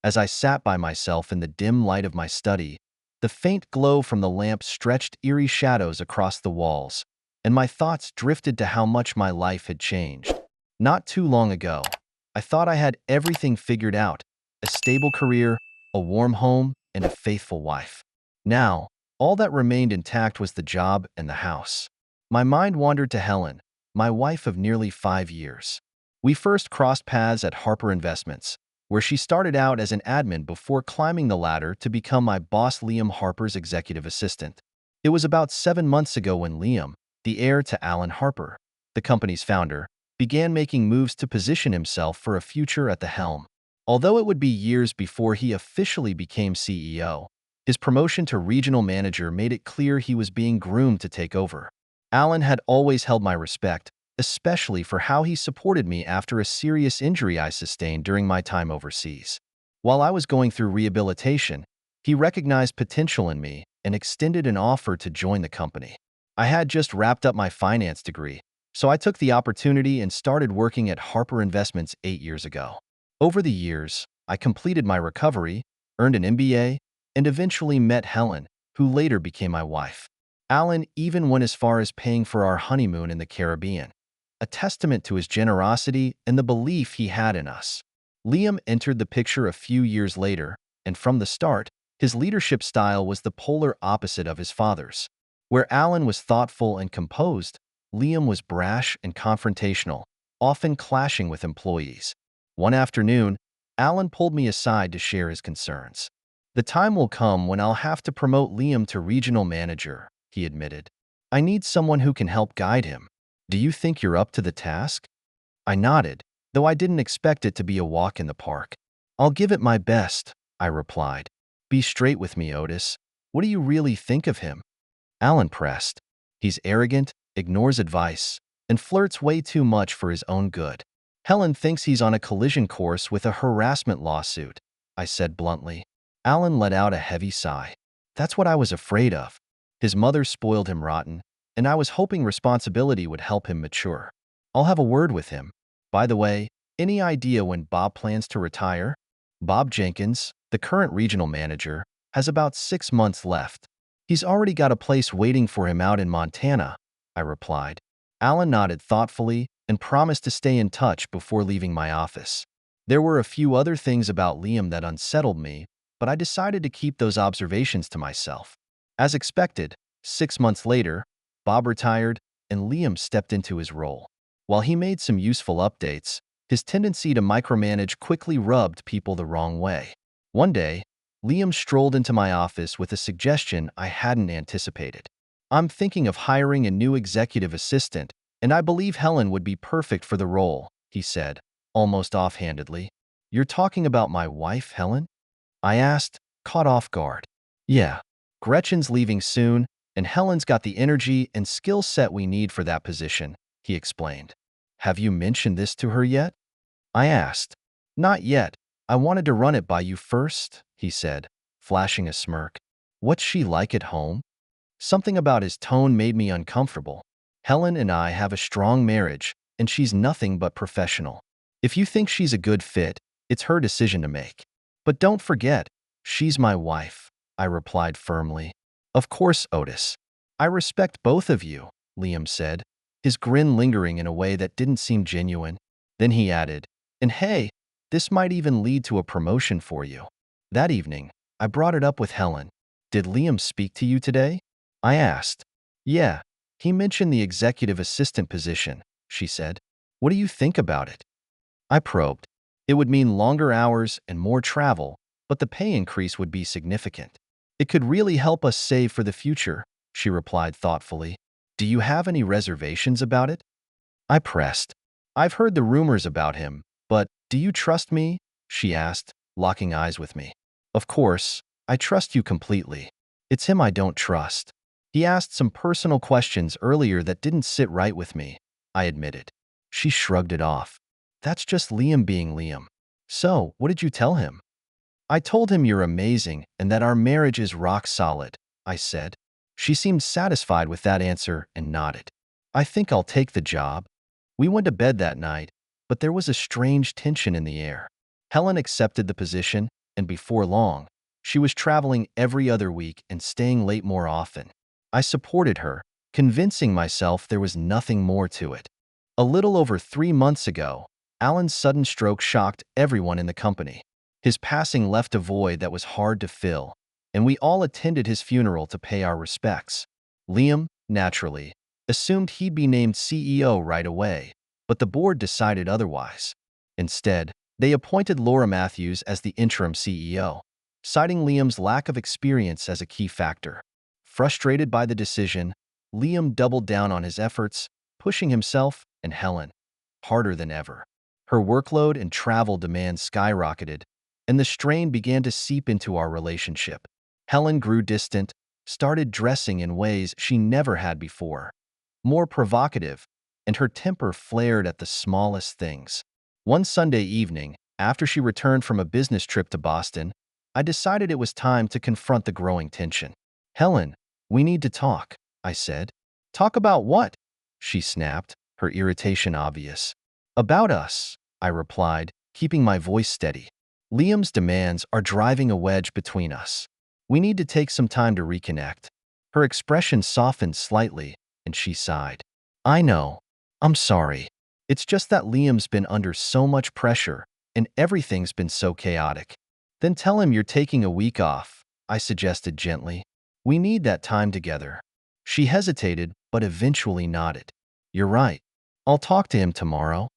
As I sat by myself in the dim light of my study, the faint glow from the lamp stretched eerie shadows across the walls, and my thoughts drifted to how much my life had changed. Not too long ago, I thought I had everything figured out: a stable career, a warm home, and a faithful wife. Now, all that remained intact was the job and the house. My mind wandered to Helen, my wife of nearly 5 years. We first crossed paths at Harper Investments, where she started out as an admin before climbing the ladder to become my boss, Liam Harper's executive assistant. It was about 7 months ago when Liam, the heir to Alan Harper, the company's founder, began making moves to position himself for a future at the helm. Although it would be years before he officially became CEO, his promotion to regional manager made it clear he was being groomed to take over. Alan had always held my respect, especially for how he supported me after a serious injury I sustained during my time overseas. While I was going through rehabilitation, he recognized potential in me and extended an offer to join the company. I had just wrapped up my finance degree, so I took the opportunity and started working at Harper Investments 8 years ago. Over the years, I completed my recovery, earned an MBA, and eventually met Helen, who later became my wife. Alan even went as far as paying for our honeymoon in the Caribbean, a testament to his generosity and the belief he had in us. Liam entered the picture a few years later, and from the start, his leadership style was the polar opposite of his father's. Where Alan was thoughtful and composed, Liam was brash and confrontational, often clashing with employees. One afternoon, Alan pulled me aside to share his concerns. "The time will come when I'll have to promote Liam to regional manager," he admitted. "I need someone who can help guide him. Do you think you're up to the task?" I nodded, though I didn't expect it to be a walk in the park. "I'll give it my best," I replied. "Be straight with me, Otis. What do you really think of him?" Alan pressed. "He's arrogant, ignores advice, and flirts way too much for his own good. Helen thinks he's on a collision course with a harassment lawsuit," I said bluntly. Alan let out a heavy sigh. "That's what I was afraid of. His mother spoiled him rotten, and I was hoping responsibility would help him mature. I'll have a word with him. By the way, any idea when Bob plans to retire?" "Bob Jenkins, the current regional manager, has about 6 months left. He's already got a place waiting for him out in Montana," I replied. Alan nodded thoughtfully and promised to stay in touch before leaving my office. There were a few other things about Liam that unsettled me, but I decided to keep those observations to myself. As expected, 6 months later, Bob retired and Liam stepped into his role. While he made some useful updates, his tendency to micromanage quickly rubbed people the wrong way. One day, Liam strolled into my office with a suggestion I hadn't anticipated. "I'm thinking of hiring a new executive assistant, and I believe Helen would be perfect for the role," he said, almost offhandedly. "You're talking about my wife, Helen?" I asked, caught off guard. "Yeah, Gretchen's leaving soon, and Helen's got the energy and skill set we need for that position," he explained. "Have you mentioned this to her yet?" I asked. "Not yet. I wanted to run it by you first," he said, flashing a smirk. "What's she like at home?" Something about his tone made me uncomfortable. "Helen and I have a strong marriage, and she's nothing but professional. If you think she's a good fit, it's her decision to make. But don't forget, she's my wife," I replied firmly. "Of course, Otis. I respect both of you," Liam said, his grin lingering in a way that didn't seem genuine. Then he added, "And hey, this might even lead to a promotion for you." That evening, I brought it up with Helen. "Did Liam speak to you today?" I asked. "Yeah, he mentioned the executive assistant position," she said. "What do you think about it?" I probed. "It would mean longer hours and more travel, but the pay increase would be significant. It could really help us save for the future," she replied thoughtfully. "Do you have any reservations about it?" I pressed. "I've heard the rumors about him, but do you trust me?" she asked, locking eyes with me. "Of course, I trust you completely. It's him I don't trust. He asked some personal questions earlier that didn't sit right with me," I admitted. She shrugged it off. "That's just Liam being Liam." "So, what did you tell him?" "I told him you're amazing and that our marriage is rock solid," I said. She seemed satisfied with that answer and nodded. "I think I'll take the job." We went to bed that night, but there was a strange tension in the air. Helen accepted the position, and before long, she was traveling every other week and staying late more often. I supported her, convincing myself there was nothing more to it. A little over 3 months ago, Alan's sudden stroke shocked everyone in the company. His passing left a void that was hard to fill, and we all attended his funeral to pay our respects. Liam, naturally, assumed he'd be named CEO right away, but the board decided otherwise. Instead, they appointed Laura Matthews as the interim CEO, citing Liam's lack of experience as a key factor. Frustrated by the decision, Liam doubled down on his efforts, pushing himself and Helen harder than ever. Her workload and travel demands skyrocketed, and the strain began to seep into our relationship. Helen grew distant, started dressing in ways she never had before, more provocative, and her temper flared at the smallest things. One Sunday evening, after she returned from a business trip to Boston, I decided it was time to confront the growing tension. "Helen, we need to talk," I said. "Talk about what?" she snapped, her irritation obvious. "About us," I replied, keeping my voice steady. "Liam's demands are driving a wedge between us. We need to take some time to reconnect." Her expression softened slightly, and she sighed. "I know. I'm sorry. It's just that Liam's been under so much pressure, and everything's been so chaotic." "Then tell him you're taking a week off," I suggested gently. "We need that time together." She hesitated, but eventually nodded. "You're right. I'll talk to him tomorrow."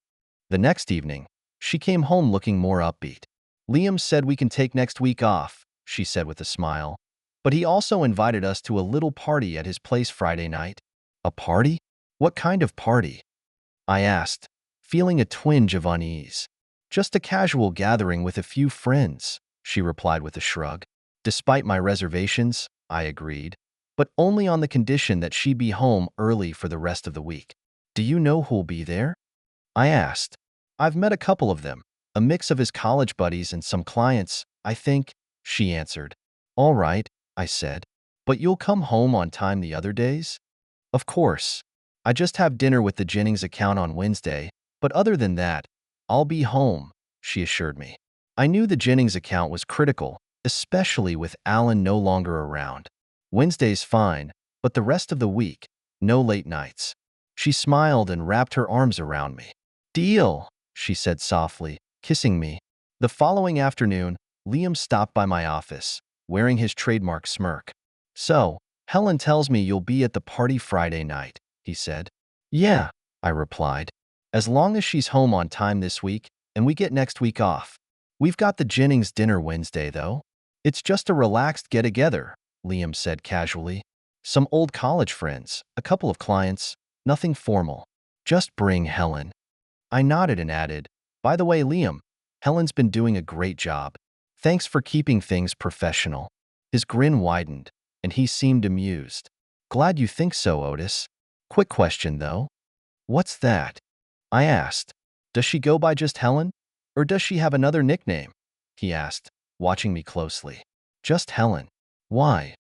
The next evening, she came home looking more upbeat. "Liam said we can take next week off," she said with a smile. "But he also invited us to a little party at his place Friday night." "A party? What kind of party?" I asked, feeling a twinge of unease. "Just a casual gathering with a few friends," she replied with a shrug. Despite my reservations, I agreed, but only on the condition that she be home early for the rest of the week. "Do you know who'll be there?" I asked. "I've met a couple of them, a mix of his college buddies and some clients, I think," she answered. "All right," I said. "But you'll come home on time the other days?" "Of course. I just have dinner with the Jennings account on Wednesday, but other than that, I'll be home," she assured me. I knew the Jennings account was critical, especially with Alan no longer around. "Wednesday's fine, but the rest of the week, no late nights." She smiled and wrapped her arms around me. "Deal," she said softly, kissing me. The following afternoon, Liam stopped by my office, wearing his trademark smirk. "So, Helen tells me you'll be at the party Friday night," he said. "Yeah," I replied. "As long as she's home on time this week, and we get next week off. We've got the Jennings dinner Wednesday, though." "It's just a relaxed get-together," Liam said casually. "Some old college friends, a couple of clients, nothing formal. Just bring Helen." I nodded and added, "By the way, Liam, Helen's been doing a great job. Thanks for keeping things professional." His grin widened, and he seemed amused. "Glad you think so, Otis. Quick question, though." "What's that?" I asked. "Does she go by just Helen? Or does she have another nickname?" he asked, watching me closely. "Just Helen." "Why?"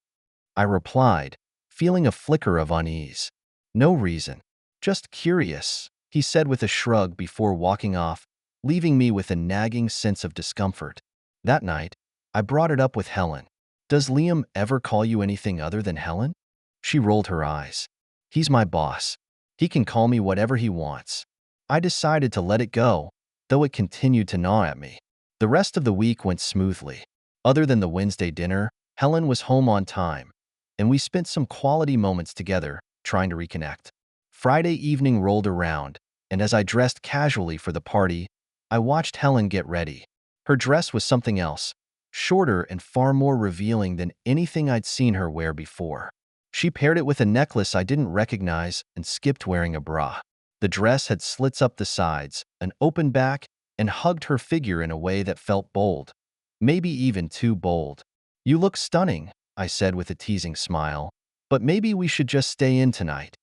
I replied, feeling a flicker of unease. "No reason. Just curious," he said with a shrug before walking off, leaving me with a nagging sense of discomfort. That night, I brought it up with Helen. "Does Liam ever call you anything other than Helen?" She rolled her eyes. "He's my boss. He can call me whatever he wants." I decided to let it go, though it continued to gnaw at me. The rest of the week went smoothly. Other than the Wednesday dinner, Helen was home on time, and we spent some quality moments together, trying to reconnect. Friday evening rolled around, and as I dressed casually for the party, I watched Helen get ready. Her dress was something else, shorter and far more revealing than anything I'd seen her wear before. She paired it with a necklace I didn't recognize and skipped wearing a bra. The dress had slits up the sides, an open back, and hugged her figure in a way that felt bold, maybe even too bold. "You look stunning," I said with a teasing smile, "but maybe we should just stay in tonight."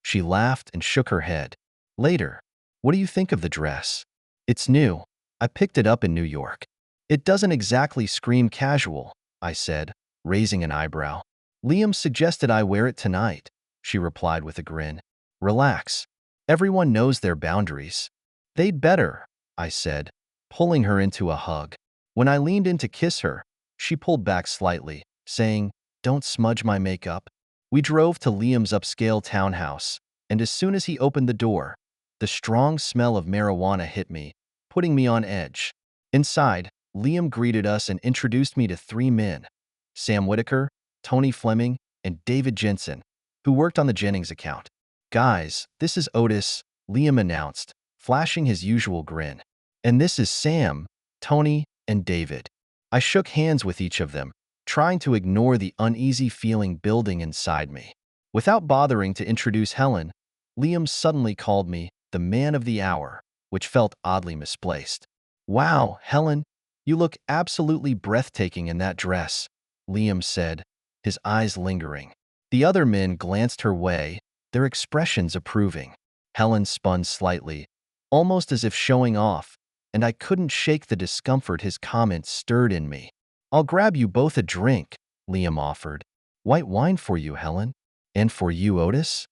She laughed and shook her head. "Later. What do you think of the dress?" "It's new. I picked it up in New York." "It doesn't exactly scream casual," I said, raising an eyebrow. "Liam suggested I wear it tonight," she replied with a grin. "Relax. Everyone knows their boundaries." "They'd better," I said, pulling her into a hug. When I leaned in to kiss her, she pulled back slightly, saying, "Don't smudge my makeup." We drove to Liam's upscale townhouse, and as soon as he opened the door, the strong smell of marijuana hit me, putting me on edge. Inside, Liam greeted us and introduced me to three men: Sam Whitaker, Tony Fleming, and David Jensen, who worked on the Jennings account. "Guys, this is Otis," Liam announced, flashing his usual grin. "And this is Sam, Tony, and David." I shook hands with each of them, trying to ignore the uneasy feeling building inside me. Without bothering to introduce Helen, Liam suddenly called me the man of the hour, which felt oddly misplaced. "Wow, Helen, you look absolutely breathtaking in that dress," Liam said, his eyes lingering. The other men glanced her way, their expressions approving. Helen spun slightly, almost as if showing off, and I couldn't shake the discomfort his comments stirred in me. "I'll grab you both a drink," Liam offered. "White wine for you, Helen. And for you, Otis?"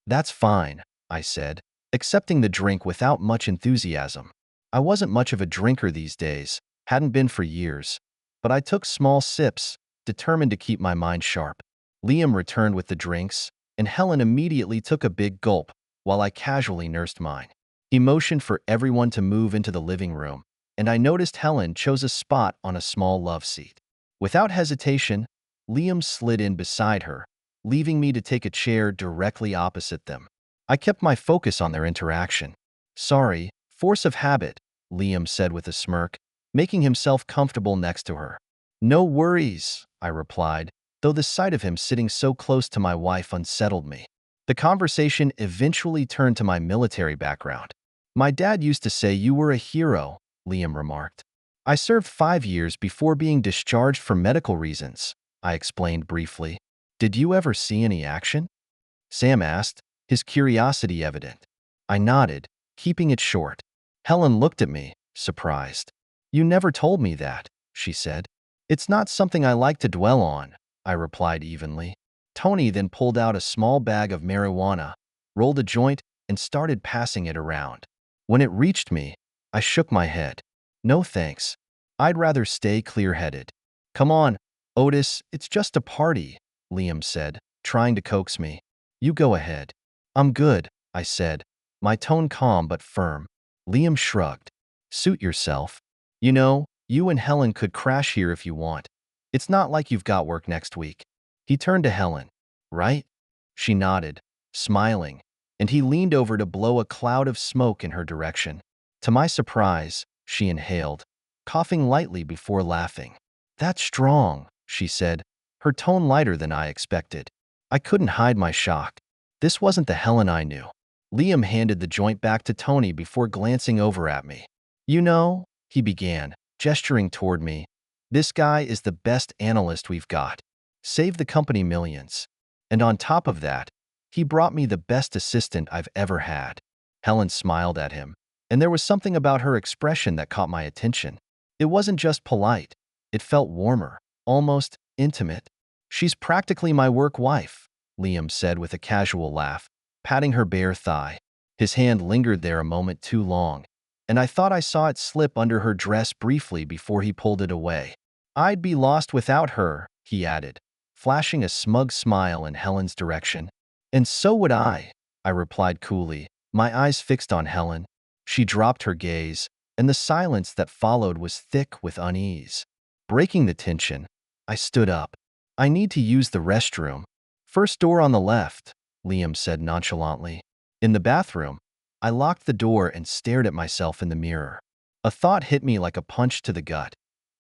"That's fine," I said, accepting the drink without much enthusiasm. I wasn't much of a drinker these days, hadn't been for years, but I took small sips, determined to keep my mind sharp. Liam returned with the drinks, and Helen immediately took a big gulp, while I casually nursed mine. He motioned for everyone to move into the living room, and I noticed Helen chose a spot on a small love seat. Without hesitation, Liam slid in beside her, leaving me to take a chair directly opposite them. I kept my focus on their interaction. "Sorry, force of habit," Liam said with a smirk, making himself comfortable next to her. "No worries," I replied, though the sight of him sitting so close to my wife unsettled me. The conversation eventually turned to my military background. "My dad used to say you were a hero," Liam remarked. "I served 5 years before being discharged for medical reasons," I explained briefly. "Did you ever see any action?" Sam asked, his curiosity evident. I nodded, keeping it short. Helen looked at me, surprised. "You never told me that," she said. "It's not something I like to dwell on," I replied evenly. Tony then pulled out a small bag of marijuana, rolled a joint, and started passing it around. When it reached me, I shook my head. "No thanks. I'd rather stay clear-headed." "Come on, Otis, it's just a party," Liam said, trying to coax me. "You go ahead." "I'm good," I said, my tone calm but firm. Liam shrugged. "Suit yourself. You know, you and Helen could crash here if you want. It's not like you've got work next week." He turned to Helen. "Right?" She nodded, smiling, and he leaned over to blow a cloud of smoke in her direction. To my surprise, she inhaled, coughing lightly before laughing. "That's strong," she said, her tone lighter than I expected. I couldn't hide my shock. This wasn't the Helen I knew. Liam handed the joint back to Tony before glancing over at me. "You know," he began, gesturing toward me, "this guy is the best analyst we've got. Saved the company millions. And on top of that, he brought me the best assistant I've ever had." Helen smiled at him, and there was something about her expression that caught my attention. It wasn't just polite. It felt warmer, almost intimate. "She's practically my work wife," Liam said with a casual laugh, patting her bare thigh. His hand lingered there a moment too long, and I thought I saw it slip under her dress briefly before he pulled it away. "I'd be lost without her," he added, flashing a smug smile in Helen's direction. "And so would I replied coolly, my eyes fixed on Helen. She dropped her gaze, and the silence that followed was thick with unease. Breaking the tension, I stood up. "I need to use the restroom." "First door on the left," Liam said nonchalantly. In the bathroom, I locked the door and stared at myself in the mirror. A thought hit me like a punch to the gut.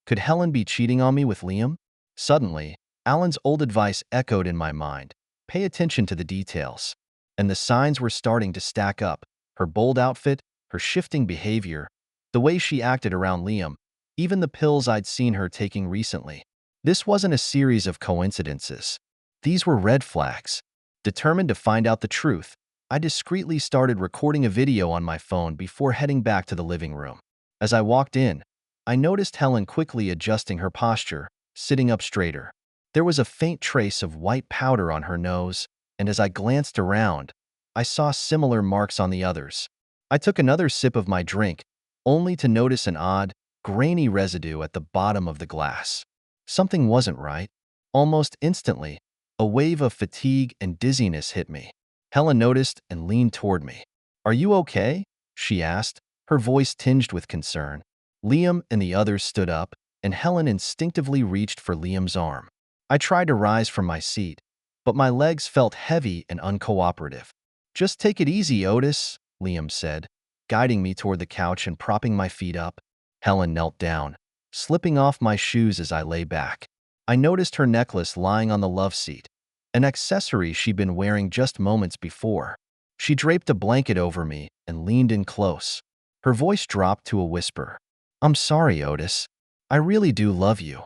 Could Helen be cheating on me with Liam? Suddenly, Alan's old advice echoed in my mind. Pay attention to the details. And the signs were starting to stack up. Her bold outfit, her shifting behavior, the way she acted around Liam, even the pills I'd seen her taking recently. This wasn't a series of coincidences. These were red flags. Determined to find out the truth, I discreetly started recording a video on my phone before heading back to the living room. As I walked in, I noticed Helen quickly adjusting her posture, sitting up straighter. There was a faint trace of white powder on her nose, and as I glanced around, I saw similar marks on the others. I took another sip of my drink, only to notice an odd, grainy residue at the bottom of the glass. Something wasn't right. Almost instantly, a wave of fatigue and dizziness hit me. Helen noticed and leaned toward me. "Are you okay?" she asked, her voice tinged with concern. Liam and the others stood up, and Helen instinctively reached for Liam's arm. I tried to rise from my seat, but my legs felt heavy and uncooperative. "Just take it easy, Otis," Liam said, guiding me toward the couch and propping my feet up. Helen knelt down, slipping off my shoes as I lay back. I noticed her necklace lying on the love seat, an accessory she'd been wearing just moments before. She draped a blanket over me and leaned in close. Her voice dropped to a whisper. "I'm sorry, Otis. I really do love you."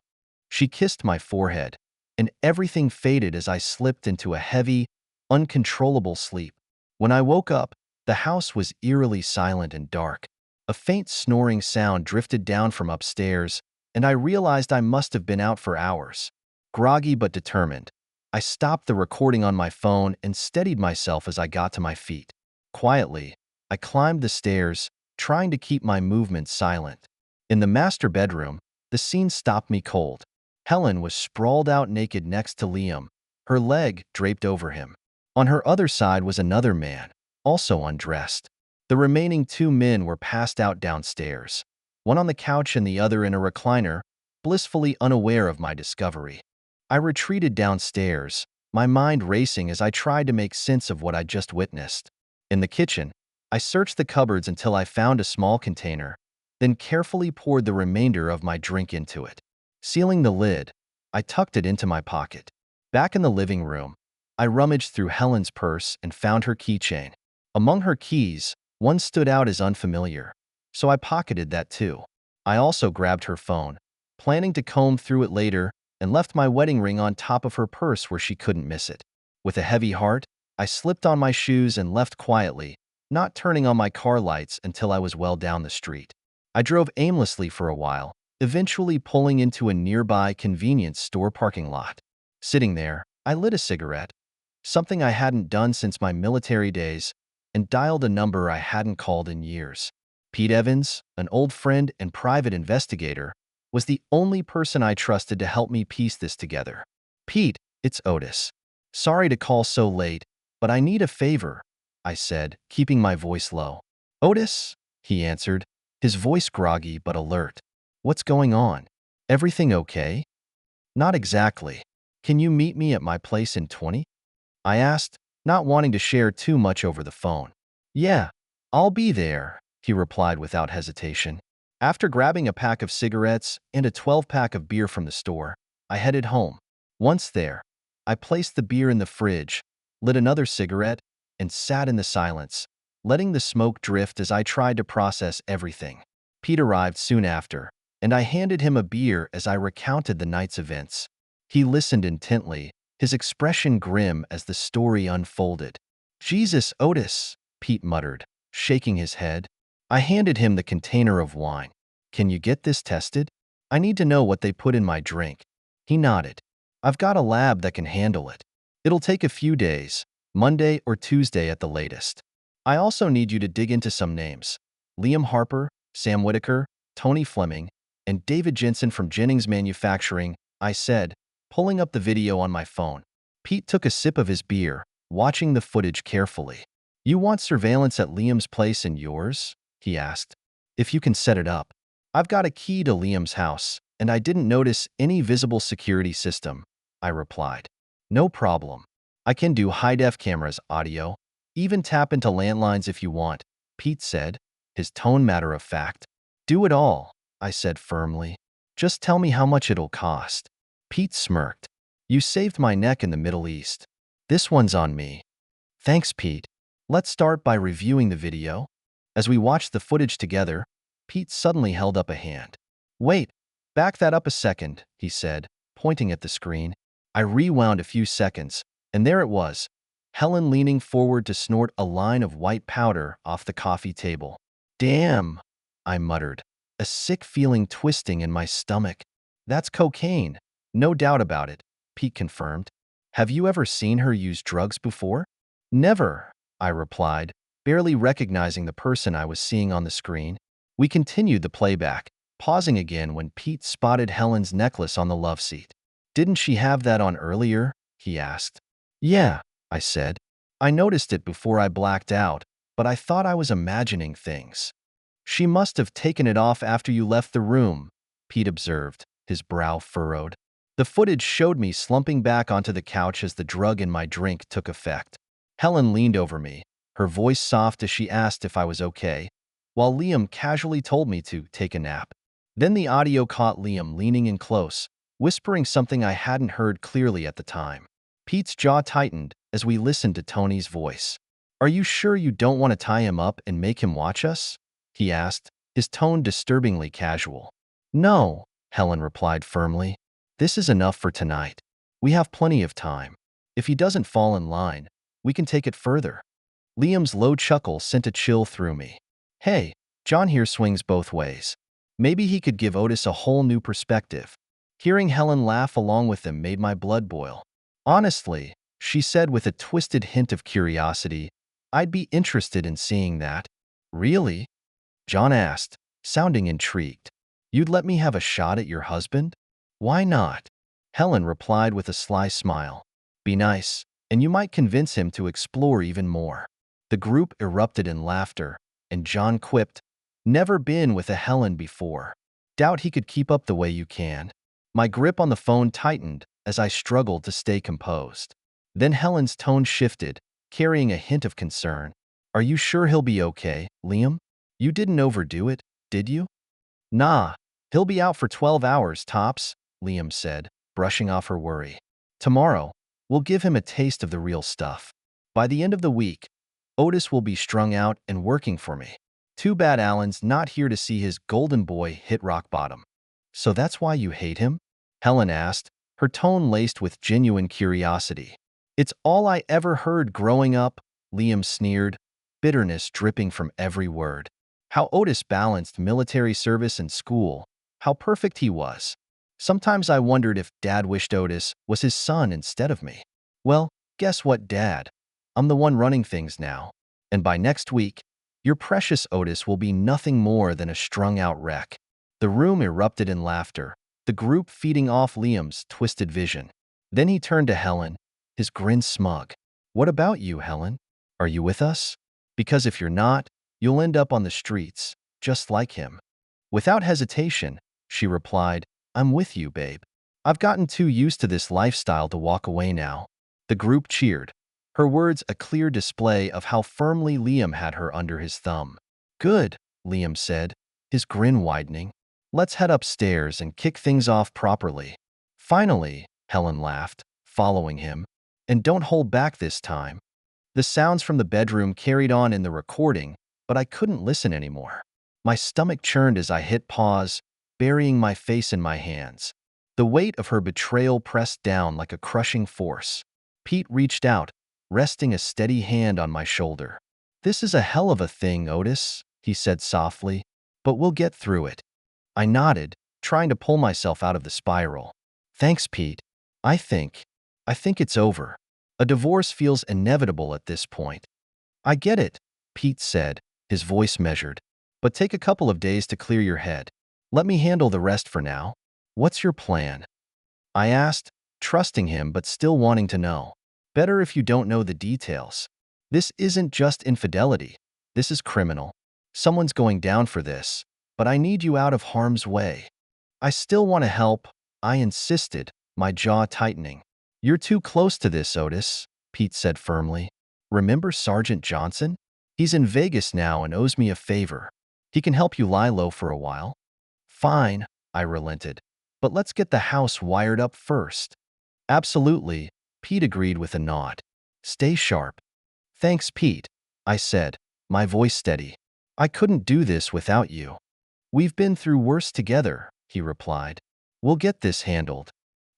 She kissed my forehead, and everything faded as I slipped into a heavy, uncontrollable sleep. When I woke up, the house was eerily silent and dark. A faint snoring sound drifted down from upstairs, and I realized I must have been out for hours. Groggy but determined, I stopped the recording on my phone and steadied myself as I got to my feet. Quietly, I climbed the stairs, trying to keep my movements silent. In the master bedroom, the scene stopped me cold. Helen was sprawled out naked next to Liam, her leg draped over him. On her other side was another man, also undressed. The remaining two men were passed out downstairs, one on the couch and the other in a recliner, blissfully unaware of my discovery. I retreated downstairs, my mind racing as I tried to make sense of what I'd just witnessed. In the kitchen, I searched the cupboards until I found a small container, then carefully poured the remainder of my drink into it. Sealing the lid, I tucked it into my pocket. Back in the living room, I rummaged through Helen's purse and found her keychain. Among her keys, one stood out as unfamiliar, so I pocketed that too. I also grabbed her phone, planning to comb through it later, and left my wedding ring on top of her purse where she couldn't miss it. With a heavy heart, I slipped on my shoes and left quietly, not turning on my car lights until I was well down the street. I drove aimlessly for a while, eventually pulling into a nearby convenience store parking lot. Sitting there, I lit a cigarette, something I hadn't done since my military days, and dialed a number I hadn't called in years. Pete Evans, an old friend and private investigator, was the only person I trusted to help me piece this together. "Pete, it's Otis. Sorry to call so late, but I need a favor," I said, keeping my voice low. "Otis?" he answered, his voice groggy but alert. "What's going on? Everything okay?" "Not exactly. Can you meet me at my place in 20?" I asked, not wanting to share too much over the phone. "Yeah, I'll be there," he replied without hesitation. After grabbing a pack of cigarettes and a 12-pack of beer from the store, I headed home. Once there, I placed the beer in the fridge, lit another cigarette, and sat in the silence, letting the smoke drift as I tried to process everything. Pete arrived soon after, and I handed him a beer as I recounted the night's events. He listened intently, his expression grim as the story unfolded. "Jesus, Otis," Pete muttered, shaking his head. I handed him the container of wine. "Can you get this tested? I need to know what they put in my drink." He nodded. "I've got a lab that can handle it. It'll take a few days, Monday or Tuesday at the latest. I also need you to dig into some names. Liam Harper, Sam Whitaker, Tony Fleming, and David Jensen from Jennings Manufacturing," I said, pulling up the video on my phone. Pete took a sip of his beer, watching the footage carefully. "You want surveillance at Liam's place and yours?" he asked. "If you can set it up. I've got a key to Liam's house, and I didn't notice any visible security system," I replied. "No problem. I can do high-def cameras, audio, even tap into landlines if you want," Pete said, his tone matter of fact. "Do it all," I said firmly. "Just tell me how much it'll cost." Pete smirked. "You saved my neck in the Middle East. This one's on me." "Thanks, Pete. Let's start by reviewing the video." As we watched the footage together, Pete suddenly held up a hand. "Wait, back that up a second," he said, pointing at the screen. I rewound a few seconds, and there it was, Helen leaning forward to snort a line of white powder off the coffee table. "Damn," I muttered, a sick feeling twisting in my stomach. "That's cocaine, no doubt about it," Pete confirmed. "Have you ever seen her use drugs before?" "Never," I replied, barely recognizing the person I was seeing on the screen. We continued the playback, pausing again when Pete spotted Helen's necklace on the love seat. "Didn't she have that on earlier?" he asked. "Yeah," I said. "I noticed it before I blacked out, but I thought I was imagining things." "She must have taken it off after you left the room," Pete observed, his brow furrowed. The footage showed me slumping back onto the couch as the drug in my drink took effect. Helen leaned over me, her voice soft as she asked if I was okay, while Liam casually told me to take a nap. Then the audio caught Liam leaning in close, whispering something I hadn't heard clearly at the time. Pete's jaw tightened as we listened to Tony's voice. "Are you sure you don't want to tie him up and make him watch us?" he asked, his tone disturbingly casual. "No," Helen replied firmly. "This is enough for tonight. We have plenty of time. If he doesn't fall in line, we can take it further." Liam's low chuckle sent a chill through me. "Hey, John here swings both ways. Maybe he could give Otis a whole new perspective." Hearing Helen laugh along with them made my blood boil. "Honestly," she said with a twisted hint of curiosity, "I'd be interested in seeing that." "Really?" John asked, sounding intrigued. "You'd let me have a shot at your husband?" "Why not?" Helen replied with a sly smile. "Be nice, and you might convince him to explore even more." The group erupted in laughter, and John quipped, "Never been with a Helen before. Doubt he could keep up the way you can." My grip on the phone tightened as I struggled to stay composed. Then Helen's tone shifted, carrying a hint of concern. "Are you sure he'll be okay, Liam? You didn't overdo it, did you?" "Nah, he'll be out for 12 hours tops," Liam said, brushing off her worry. "Tomorrow, we'll give him a taste of the real stuff. By the end of the week, Otis will be strung out and working for me. Too bad Alan's not here to see his golden boy hit rock bottom." "So that's why you hate him?" Helen asked, her tone laced with genuine curiosity. "It's all I ever heard growing up," Liam sneered, bitterness dripping from every word. How Otis balanced military service and school, how perfect he was. Sometimes I wondered if Dad wished Otis was his son instead of me. Well, guess what, Dad? I'm the one running things now. And by next week, your precious Otis will be nothing more than a strung-out wreck. The room erupted in laughter, the group feeding off Liam's twisted vision. Then he turned to Helen, his grin smug. "What about you, Helen? Are you with us? Because if you're not, you'll end up on the streets, just like him." Without hesitation, she replied, "I'm with you, babe. I've gotten too used to this lifestyle to walk away now." The group cheered, her words a clear display of how firmly Liam had her under his thumb. "Good," Liam said, his grin widening. "Let's head upstairs and kick things off properly." "Finally," Helen laughed, following him. "And don't hold back this time." The sounds from the bedroom carried on in the recording, but I couldn't listen anymore. My stomach churned as I hit pause, burying my face in my hands. The weight of her betrayal pressed down like a crushing force. Pete reached out, resting a steady hand on my shoulder. "This is a hell of a thing, Otis," he said softly, "but we'll get through it." I nodded, trying to pull myself out of the spiral. "Thanks, Pete. I think it's over. A divorce feels inevitable at this point." "I get it," Pete said, his voice measured. "But take a couple of days to clear your head. Let me handle the rest for now." "What's your plan?" I asked, trusting him but still wanting to know. "Better if you don't know the details. This isn't just infidelity. This is criminal. Someone's going down for this, but I need you out of harm's way." "I still want to help," I insisted, my jaw tightening. "You're too close to this, Otis," Pete said firmly. "Remember Sergeant Johnson? He's in Vegas now and owes me a favor. He can help you lie low for a while." "Fine," I relented. "But let's get the house wired up first." "Absolutely," Pete agreed with a nod. "Stay sharp." "Thanks, Pete," I said, my voice steady. "I couldn't do this without you." "We've been through worse together," he replied. "We'll get this handled."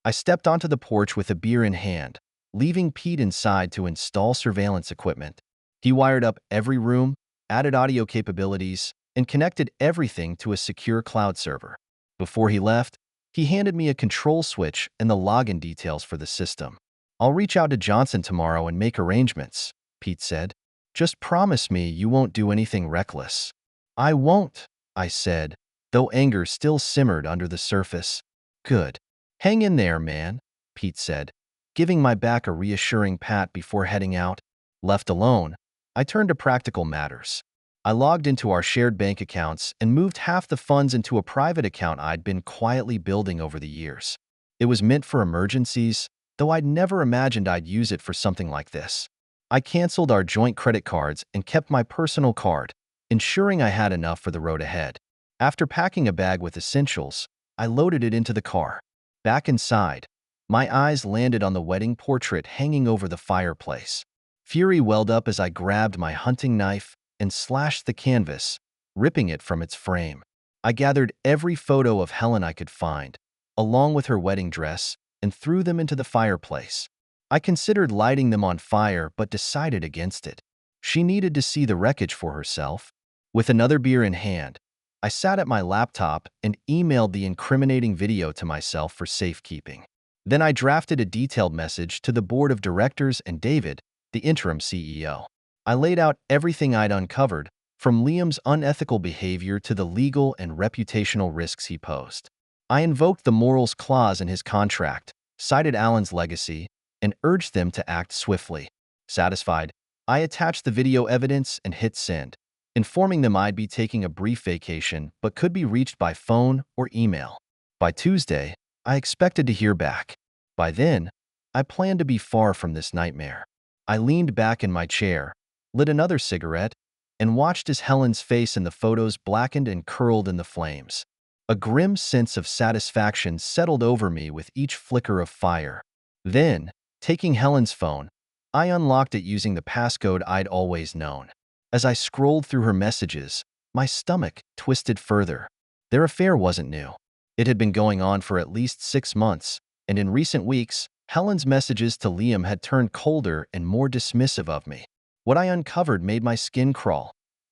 I stepped onto the porch with a beer in hand, leaving Pete inside to install surveillance equipment. He wired up every room, added audio capabilities, and connected everything to a secure cloud server. Before he left, he handed me a control switch and the login details for the system. "I'll reach out to Johnson tomorrow and make arrangements," Pete said. "Just promise me you won't do anything reckless." "I won't," I said, though anger still simmered under the surface. Good. Hang in there, man, Pete said, giving my back a reassuring pat before heading out. Left alone, I turned to practical matters. I logged into our shared bank accounts and moved half the funds into a private account I'd been quietly building over the years. It was meant for emergencies, though I'd never imagined I'd use it for something like this. I canceled our joint credit cards and kept my personal card, ensuring I had enough for the road ahead. After packing a bag with essentials, I loaded it into the car. Back inside, my eyes landed on the wedding portrait hanging over the fireplace. Fury welled up as I grabbed my hunting knife and slashed the canvas, ripping it from its frame. I gathered every photo of Helen I could find, along with her wedding dress, and threw them into the fireplace. I considered lighting them on fire but decided against it. She needed to see the wreckage for herself. With another beer in hand, I sat at my laptop and emailed the incriminating video to myself for safekeeping. Then I drafted a detailed message to the board of directors and David, the interim CEO. I laid out everything I'd uncovered, from Liam's unethical behavior to the legal and reputational risks he posed. I invoked the morals clause in his contract, cited Alan's legacy, and urged them to act swiftly. Satisfied, I attached the video evidence and hit send, informing them I'd be taking a brief vacation but could be reached by phone or email. By Tuesday, I expected to hear back. By then, I planned to be far from this nightmare. I leaned back in my chair, lit another cigarette, and watched as Helen's face in the photos blackened and curled in the flames. A grim sense of satisfaction settled over me with each flicker of fire. Then, taking Helen's phone, I unlocked it using the passcode I'd always known. As I scrolled through her messages, my stomach twisted further. Their affair wasn't new. It had been going on for at least 6 months, and in recent weeks, Helen's messages to Liam had turned colder and more dismissive of me. What I uncovered made my skin crawl.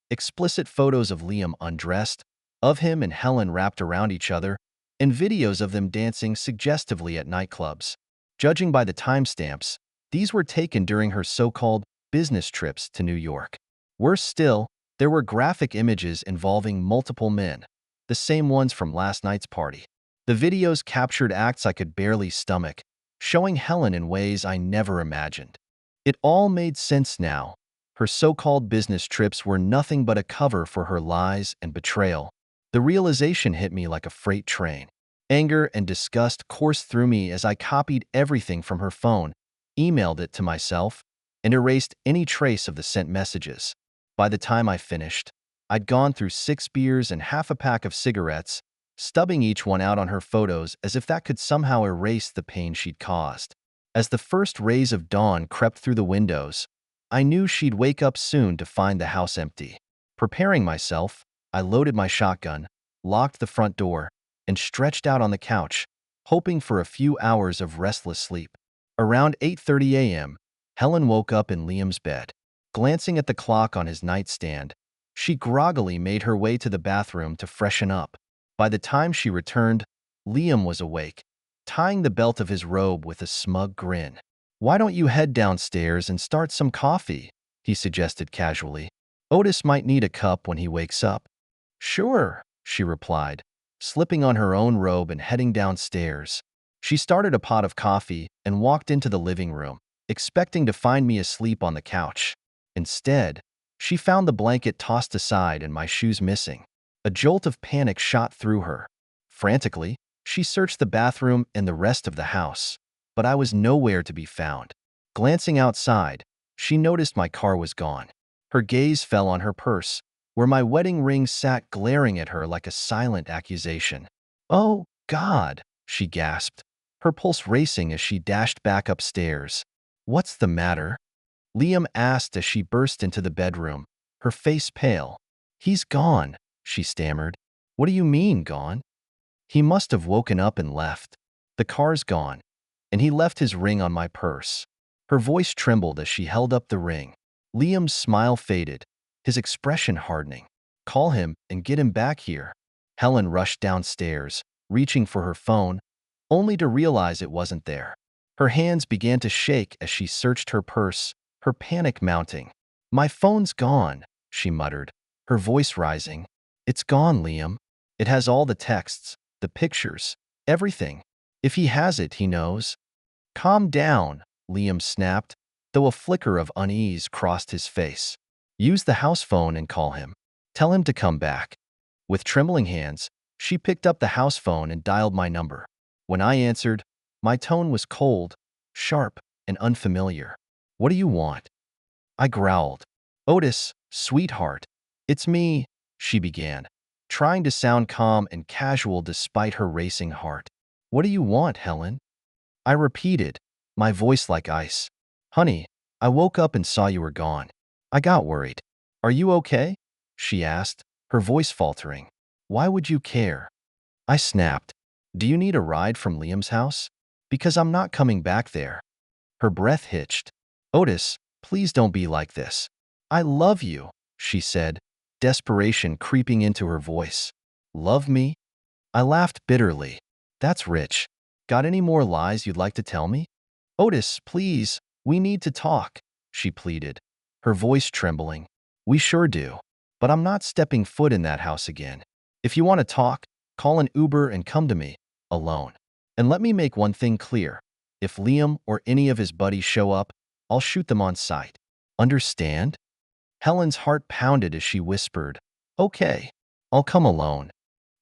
Explicit photos of Liam undressed, of him and Helen wrapped around each other, and videos of them dancing suggestively at nightclubs. Judging by the timestamps, these were taken during her so-called business trips to New York. Worse still, there were graphic images involving multiple men, the same ones from last night's party. The videos captured acts I could barely stomach, showing Helen in ways I never imagined. It all made sense now. Her so-called business trips were nothing but a cover for her lies and betrayal. The realization hit me like a freight train. Anger and disgust coursed through me as I copied everything from her phone, emailed it to myself, and erased any trace of the sent messages. By the time I finished, I'd gone through 6 beers and half a pack of cigarettes, stubbing each one out on her photos as if that could somehow erase the pain she'd caused. As the first rays of dawn crept through the windows, I knew she'd wake up soon to find the house empty. Preparing myself, I loaded my shotgun, locked the front door, and stretched out on the couch, hoping for a few hours of restless sleep. Around 8:30 a.m., Helen woke up in Liam's bed. Glancing at the clock on his nightstand, she groggily made her way to the bathroom to freshen up. By the time she returned, Liam was awake, tying the belt of his robe with a smug grin. "Why don't you head downstairs and start some coffee?" he suggested casually. "Otis might need a cup when he wakes up." "Sure," she replied, slipping on her own robe and heading downstairs. She started a pot of coffee and walked into the living room, expecting to find me asleep on the couch. Instead, she found the blanket tossed aside and my shoes missing. A jolt of panic shot through her. Frantically, she searched the bathroom and the rest of the house, but I was nowhere to be found. Glancing outside, she noticed my car was gone. Her gaze fell on her purse, where my wedding ring sat glaring at her like a silent accusation. "Oh, God," she gasped, her pulse racing as she dashed back upstairs. "What's the matter?" Liam asked as she burst into the bedroom, her face pale. "He's gone," she stammered. "What do you mean, gone?" "He must have woken up and left. The car's gone, and he left his ring on my purse." Her voice trembled as she held up the ring. Liam's smile faded, his expression hardening. "Call him and get him back here." Helen rushed downstairs, reaching for her phone, only to realize it wasn't there. Her hands began to shake as she searched her purse, her panic mounting. "My phone's gone," she muttered, her voice rising. "It's gone, Liam." It has all the texts, the pictures, everything. If he has it, he knows. Calm down, Liam snapped, though a flicker of unease crossed his face. Use the house phone and call him. Tell him to come back. With trembling hands, she picked up the house phone and dialed my number. When I answered, my tone was cold, sharp, and unfamiliar. What do you want? I growled. Otis, sweetheart. It's me, she began, trying to sound calm and casual despite her racing heart. What do you want, Helen? I repeated, my voice like ice. Honey, I woke up and saw you were gone. I got worried. Are you okay? She asked, her voice faltering. Why would you care? I snapped. Do you need a ride from Liam's house? Because I'm not coming back there. Her breath hitched. Otis, please don't be like this. I love you, she said, desperation creeping into her voice. Love me? I laughed bitterly. That's rich. Got any more lies you'd like to tell me? Otis, please, we need to talk, she pleaded, her voice trembling. We sure do. But I'm not stepping foot in that house again. If you want to talk, call an Uber and come to me, alone. And let me make one thing clear. If Liam or any of his buddies show up, I'll shoot them on sight. Understand? Helen's heart pounded as she whispered, Okay, I'll come alone.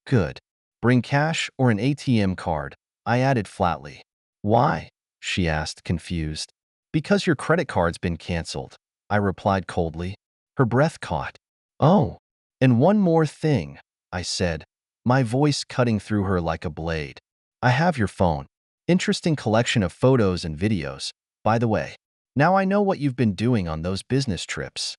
Good. Bring cash or an ATM card, I added flatly. Why? She asked, confused. Because your credit card's been canceled, I replied coldly. Her breath caught. Oh, and one more thing, I said, my voice cutting through her like a blade. I have your phone. Interesting collection of photos and videos, by the way. Now I know what you've been doing on those business trips.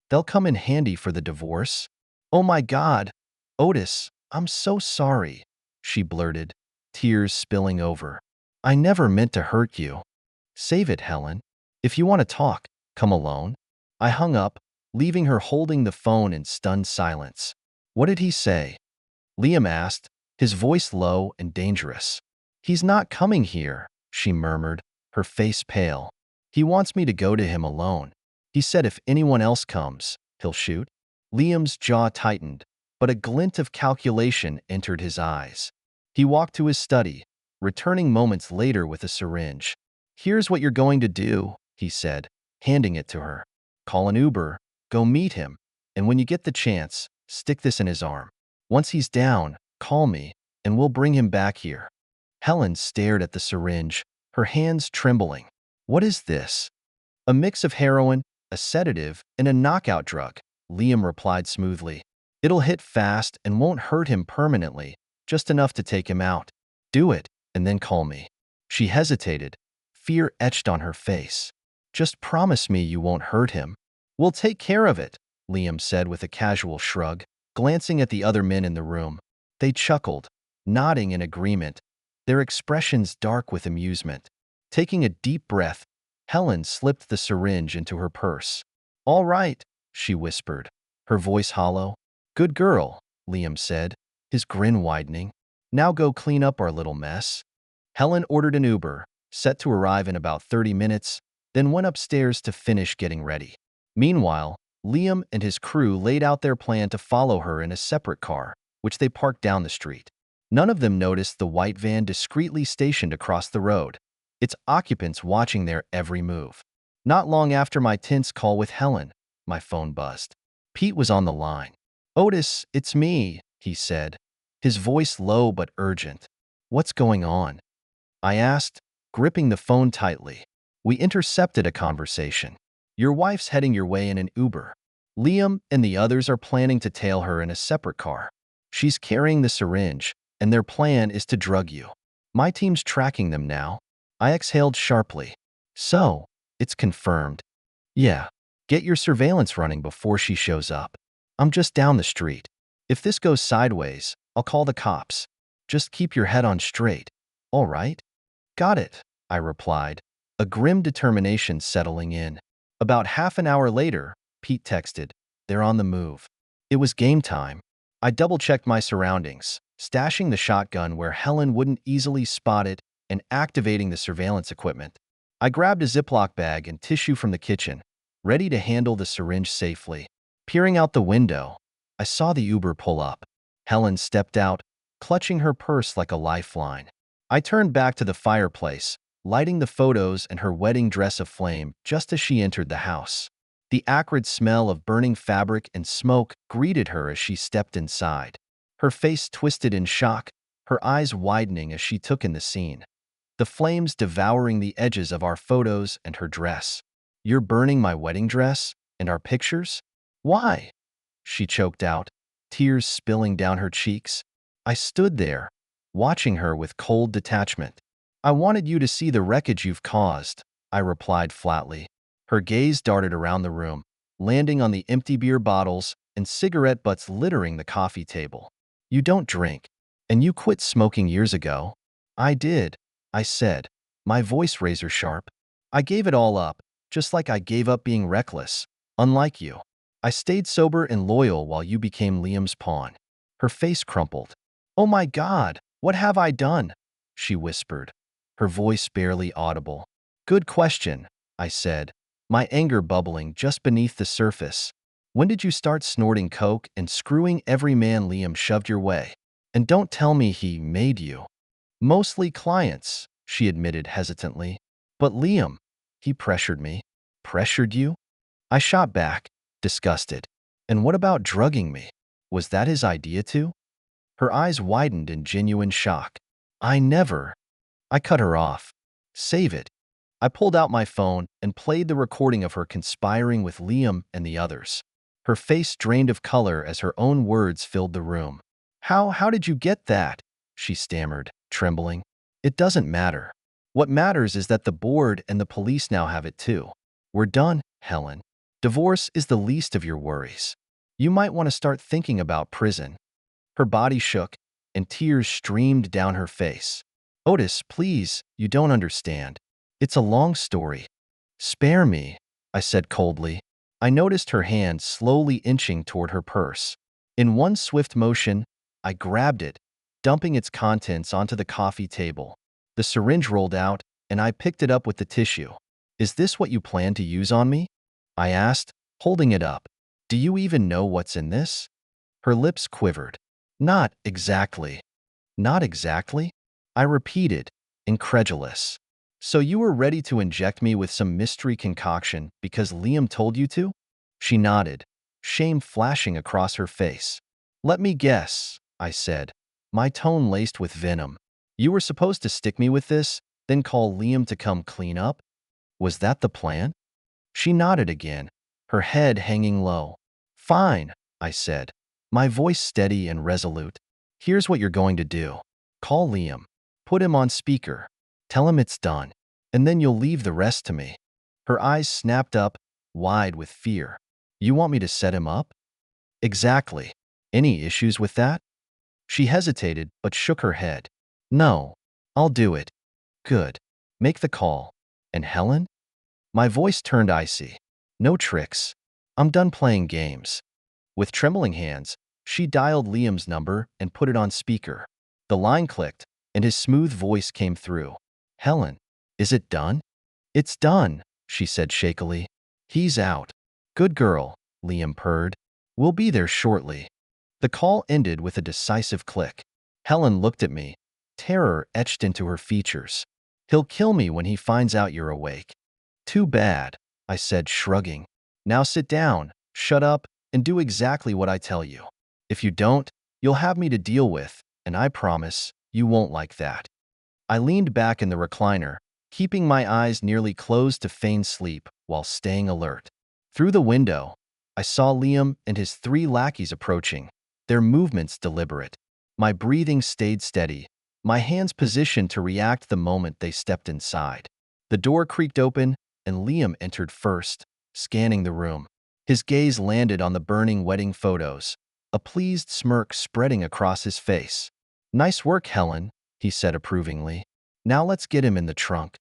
They'll come in handy for the divorce. Oh my God, Otis, I'm so sorry, she blurted, tears spilling over. I never meant to hurt you. Save it, Helen. If you want to talk, come alone. I hung up, leaving her holding the phone in stunned silence. What did he say? Liam asked, his voice low and dangerous. He's not coming here, she murmured, her face pale. He wants me to go to him alone. He said if anyone else comes, he'll shoot. Liam's jaw tightened, but a glint of calculation entered his eyes. He walked to his study, returning moments later with a syringe. Here's what you're going to do, he said, handing it to her. Call an Uber, go meet him, and when you get the chance, stick this in his arm. Once he's down, call me, and we'll bring him back here. Helen stared at the syringe, her hands trembling. What is this? A mix of heroin, a sedative, and a knockout drug, Liam replied smoothly. It'll hit fast and won't hurt him permanently, just enough to take him out. Do it, and then call me. She hesitated, fear etched on her face. Just promise me you won't hurt him. We'll take care of it, Liam said with a casual shrug, glancing at the other men in the room. They chuckled, nodding in agreement, their expressions dark with amusement. Taking a deep breath, Helen slipped the syringe into her purse. All right, she whispered, her voice hollow. Good girl, Liam said, his grin widening. Now go clean up our little mess. Helen ordered an Uber, set to arrive in about 30 minutes, then went upstairs to finish getting ready. Meanwhile, Liam and his crew laid out their plan to follow her in a separate car, which they parked down the street. None of them noticed the white van discreetly stationed across the road, its occupants watching their every move. Not long after my tense call with Helen, my phone buzzed. Pete was on the line. Otis, it's me, he said, his voice low but urgent. What's going on? I asked, gripping the phone tightly. We intercepted a conversation. Your wife's heading your way in an Uber. Liam and the others are planning to tail her in a separate car. She's carrying the syringe, and their plan is to drug you. My team's tracking them now. I exhaled sharply. So, it's confirmed. Yeah, get your surveillance running before she shows up. I'm just down the street. If this goes sideways, I'll call the cops. Just keep your head on straight. All right? Got it, I replied, a grim determination settling in. About half an hour later, Pete texted, They're on the move. It was game time. I double-checked my surroundings, stashing the shotgun where Helen wouldn't easily spot it and activating the surveillance equipment. I grabbed a Ziploc bag and tissue from the kitchen, ready to handle the syringe safely. Peering out the window, I saw the Uber pull up. Helen stepped out, clutching her purse like a lifeline. I turned back to the fireplace, lighting the photos and her wedding dress aflame just as she entered the house. The acrid smell of burning fabric and smoke greeted her as she stepped inside. Her face twisted in shock, her eyes widening as she took in the scene. The flames devouring the edges of our photos and her dress. "You're burning my wedding dress? And our pictures? Why?" she choked out, tears spilling down her cheeks. I stood there, watching her with cold detachment. "I wanted you to see the wreckage you've caused," I replied flatly. Her gaze darted around the room, landing on the empty beer bottles and cigarette butts littering the coffee table. "You don't drink, and you quit smoking years ago." "I did," I said, my voice razor sharp. "I gave it all up, just like I gave up being reckless, unlike you. I stayed sober and loyal while you became Liam's pawn." Her face crumpled. "Oh my God, what have I done?" she whispered, her voice barely audible. "Good question," I said, my anger bubbling just beneath the surface. "When did you start snorting coke and screwing every man Liam shoved your way? And don't tell me he made you." "Mostly clients," she admitted hesitantly. "But Liam, he pressured me." "Pressured you?" I shot back, disgusted. "And what about drugging me? Was that his idea too?" Her eyes widened in genuine shock. "I never." I cut her off. "Save it." I pulled out my phone and played the recording of her conspiring with Liam and the others. Her face drained of color as her own words filled the room. How did you get that?" she stammered, trembling. "It doesn't matter. What matters is that the board and the police now have it too. We're done, Helen. Divorce is the least of your worries. You might want to start thinking about prison." Her body shook, and tears streamed down her face. "Otis, please, you don't understand. It's a long story." "Spare me," I said coldly. I noticed her hand slowly inching toward her purse. In one swift motion, I grabbed it, dumping its contents onto the coffee table. The syringe rolled out, and I picked it up with the tissue. "Is this what you plan to use on me?" I asked, holding it up. "Do you even know what's in this?" Her lips quivered. "Not exactly." "Not exactly?" I repeated, incredulous. "So you were ready to inject me with some mystery concoction because Liam told you to?" She nodded, shame flashing across her face. "Let me guess," I said, my tone laced with venom. "You were supposed to stick me with this, then call Liam to come clean up? Was that the plan?" She nodded again, her head hanging low. "Fine," I said, my voice steady and resolute. "Here's what you're going to do. Call Liam. Put him on speaker. Tell him it's done. And then you'll leave the rest to me." Her eyes snapped up, wide with fear. "You want me to set him up?" "Exactly. Any issues with that?" She hesitated but shook her head. "No. I'll do it." "Good. Make the call. And Helen?" My voice turned icy. "No tricks. I'm done playing games." With trembling hands, she dialed Liam's number and put it on speaker. The line clicked, and his smooth voice came through. "Helen, is it done?" "It's done," she said shakily. "He's out." "Good girl," Liam purred. "We'll be there shortly." The call ended with a decisive click. Helen looked at me, terror etched into her features. "He'll kill me when he finds out you're awake." "Too bad," I said, shrugging. "Now sit down, shut up, and do exactly what I tell you. If you don't, you'll have me to deal with, and I promise you won't like that." I leaned back in the recliner, keeping my eyes nearly closed to feign sleep while staying alert. Through the window, I saw Liam and his 3 lackeys approaching, their movements deliberate. My breathing stayed steady, my hands positioned to react the moment they stepped inside. The door creaked open, and Liam entered first, scanning the room. His gaze landed on the burning wedding photos, a pleased smirk spreading across his face. "Nice work, Helen," he said approvingly. "Now let's get him in the trunk."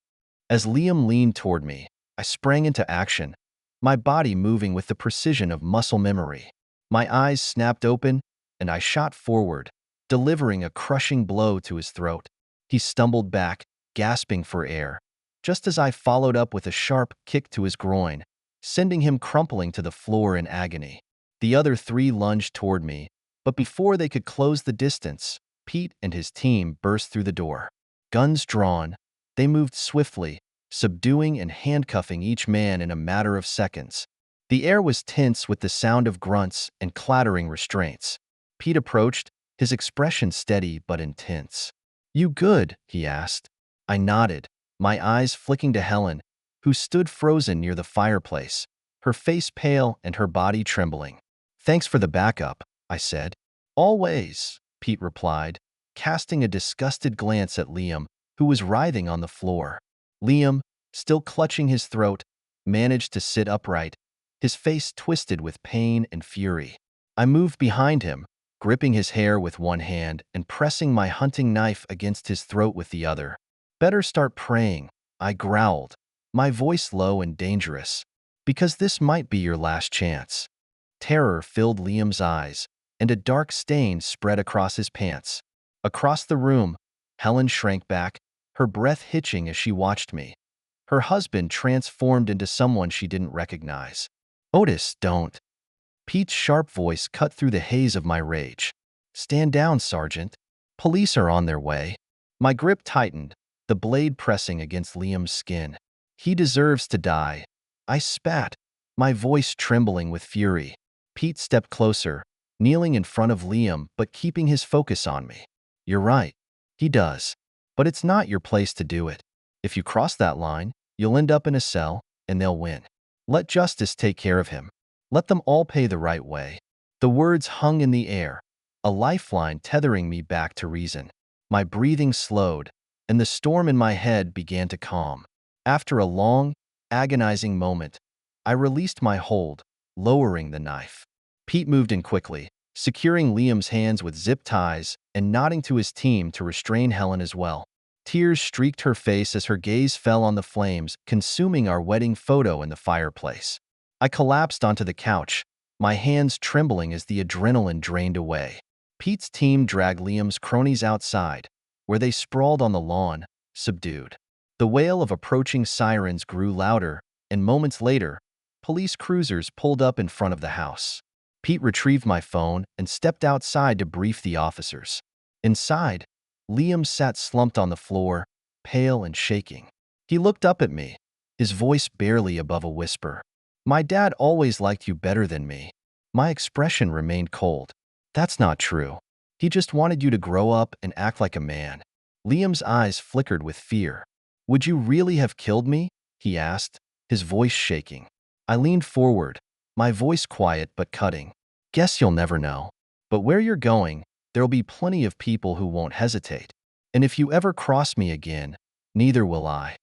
As Liam leaned toward me, I sprang into action, my body moving with the precision of muscle memory. My eyes snapped open, and I shot forward, delivering a crushing blow to his throat. He stumbled back, gasping for air, just as I followed up with a sharp kick to his groin, sending him crumpling to the floor in agony. The other 3 lunged toward me, But before they could close the distance, Pete and his team burst through the door. Guns drawn, they moved swiftly, subduing and handcuffing each man in a matter of seconds. The air was tense with the sound of grunts and clattering restraints. Pete approached, his expression steady but intense. "You good?" he asked. I nodded, my eyes flicking to Helen, who stood frozen near the fireplace, her face pale and her body trembling. "Thanks for the backup," I said. "Always," Pete replied, casting a disgusted glance at Liam, who was writhing on the floor. Liam, still clutching his throat, managed to sit upright, his face twisted with pain and fury. I moved behind him, gripping his hair with one hand and pressing my hunting knife against his throat with the other. "Better start praying," I growled, my voice low and dangerous, "because this might be your last chance." Terror filled Liam's eyes, and a dark stain spread across his pants. Across the room, Helen shrank back, her breath hitching as she watched me. Her husband transformed into someone she didn't recognize. "Otis, don't." Pete's sharp voice cut through the haze of my rage. "Stand down, Sergeant. Police are on their way." My grip tightened, the blade pressing against Liam's skin. "He deserves to die." I spat, my voice trembling with fury. Pete stepped closer, kneeling in front of Liam but keeping his focus on me. "You're right. He does. But it's not your place to do it. If you cross that line, you'll end up in a cell, and they'll win. Let justice take care of him. Let them all pay the right way." The words hung in the air, a lifeline tethering me back to reason. My breathing slowed, and the storm in my head began to calm. After a long, agonizing moment, I released my hold, lowering the knife. Pete moved in quickly, securing Liam's hands with zip ties and nodding to his team to restrain Helen as well. Tears streaked her face as her gaze fell on the flames consuming our wedding photo in the fireplace. I collapsed onto the couch, my hands trembling as the adrenaline drained away. Pete's team dragged Liam's cronies outside, where they sprawled on the lawn, subdued. The wail of approaching sirens grew louder, and moments later, police cruisers pulled up in front of the house. Pete retrieved my phone and stepped outside to brief the officers. Inside, Liam sat slumped on the floor, pale and shaking. He looked up at me, his voice barely above a whisper. "My dad always liked you better than me." My expression remained cold. "That's not true. He just wanted you to grow up and act like a man." Liam's eyes flickered with fear. "Would you really have killed me?" he asked, his voice shaking. I leaned forward, my voice quiet but cutting. "Guess you'll never know. But where you're going, there'll be plenty of people who won't hesitate. And if you ever cross me again, neither will I."